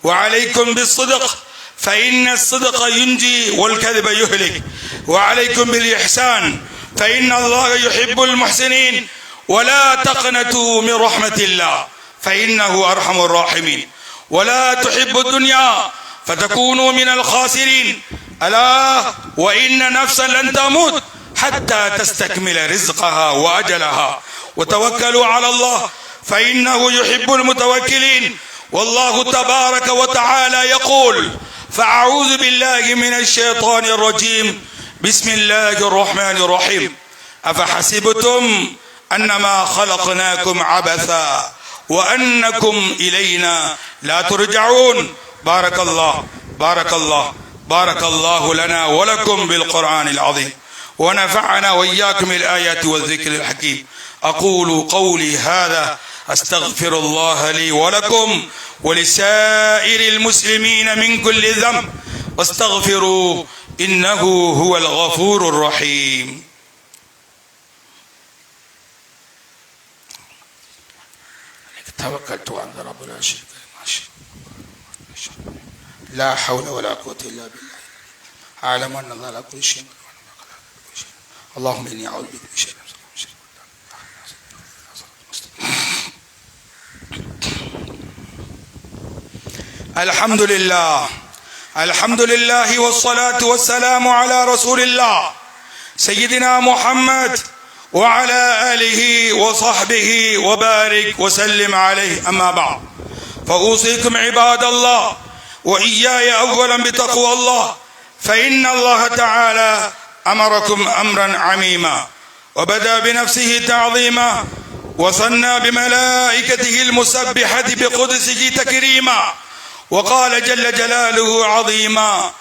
A: وعليكم بالصدق فإن الصدق ينجي والكذب يهلك. وعليكم بالإحسان فإن الله يحب المحسنين. ولا تقنطوا من رحمة الله فإنه أرحم الراحمين. ولا تحبوا الدنيا فتكونوا من الخاسرين. ألا وإن نفسا لن تموت حتى تستكمل رزقها وأجلها. وتوكلوا على الله فإنه يحب المتوكلين. والله تبارك وتعالى يقول: فأعوذ بالله من الشيطان الرجيم بسم الله الرحمن الرحيم أفحسبتم أنما خلقناكم عبثا وأنكم إلينا لا ترجعون. بارك الله بارك الله بارك الله لنا ولكم بالقرآن العظيم ونفعنا وإياكم الآيات والذكر الحكيم. أقول قولي هذا أستغفر الله لي ولكم ولسائر المسلمين من كل ذنب واستغفروه إنه هو الغفور الرحيم. توكلت على رب لا شريك له لا حول ولا قوة إلا بالله أعلم أن الله على كل شيء. اللهم إني أعوذ بك من شر الحمد لله الحمد لله والصلاة والسلام على رسول الله سيدنا محمد وعلى آله وصحبه وبارك وسلم عليه. أما بعد فأوصيكم عباد الله وإياي أولا بتقوى الله فإن الله تعالى أمركم أمرا عميما وبدأ بنفسه تعظيما وثنى بملائكته المسبحة بقدسه تكريما وقال جل جلاله عظيما: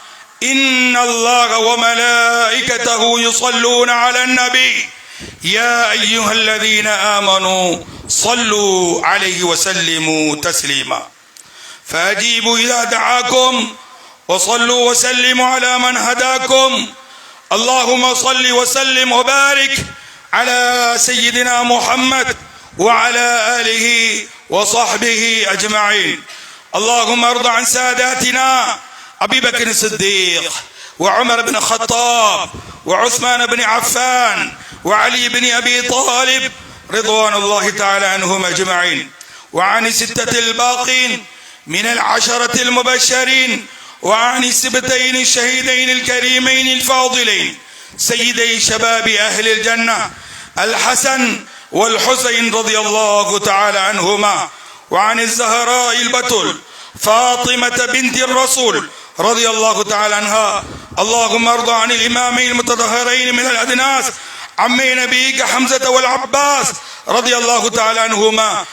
A: إن الله وملائكته يصلون على النبي يا أيها الذين آمنوا صلوا عليه وسلموا تسليما. فأجيبوا إذا دعاكم وصلوا وسلموا على من هداكم. اللهم صل وسلم وبارك على سيدنا محمد وعلى آله وصحبه أجمعين. اللهم ارض عن ساداتنا أبي بكر الصديق وعمر بن الخطاب وعثمان بن عفان وعلي بن أبي طالب رضوان الله تعالى عنهم أجمعين، وعن الستة الباقين من العشرة المبشرين، وعن السبتين الشهيدين الكريمين الفاضلين سيدي شباب أهل الجنة الحسن والحسين رضي الله تعالى عنهما، وعن الزهراء البتول فاطمة بنت الرسول رضي الله تعالى عنها. اللهم ارض عن الإمامين المتطهرين من الأدناس عمي نبيك حمزة والعباس رضي الله تعالى عنهما،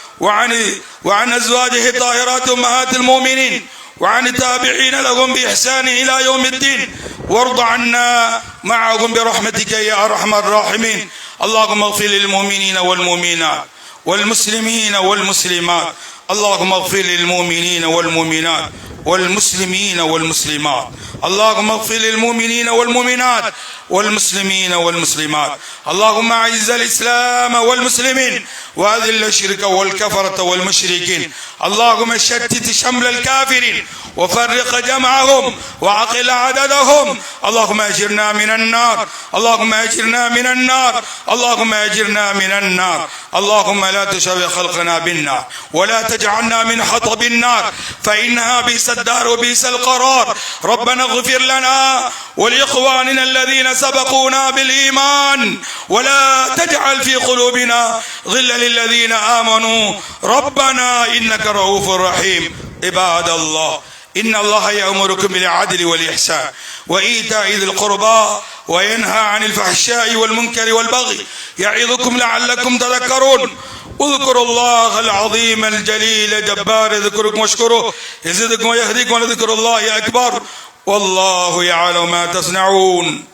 A: وعن أزواجه الطاهرات أمهات المؤمنين، وعن التابعين لهم بإحسان إلى يوم الدين، وارض عنا معهم برحمتك يا أرحم الراحمين. اللهم اغفر للمؤمنين والمؤمنات والمسلمين والمسلمات. اللهم اغفر للمؤمنين والمؤمنات والمسلمين والمسلمات. اللهم اغفر للمؤمنين والمؤمنات والمسلمين والمسلمات. اللهم اعز الإسلام والمسلمين وأذل الشرك والكفرة والمشركين. اللهم شتت شمل الكافرين وفرق جمعهم وعقل عددهم. اللهم اجرنا من النار، اللهم اجرنا من النار، اللهم اجرنا من النار. اللهم لا تشوي خلقنا بالنار ولا تجعلنا من حطب النار فإنها بئس الدار وبئس القرار. ربنا اغفر لنا ولإخواننا الذين سبقونا بالإيمان ولا تجعل في قلوبنا غلا للذين آمنوا ربنا إنك رؤوف رحيم. عباد الله، إن الله يأمركم بالعدل والإحسان وإيتاء ذي القربى وينهى عن الفحشاء والمنكر والبغي يعظكم لعلكم تذكرون. اذكروا الله العظيم الجليل الجبار يذكركم واشكروه يزدكم ويهديكم ولذكر الله أكبر والله يعلم ما تصنعون.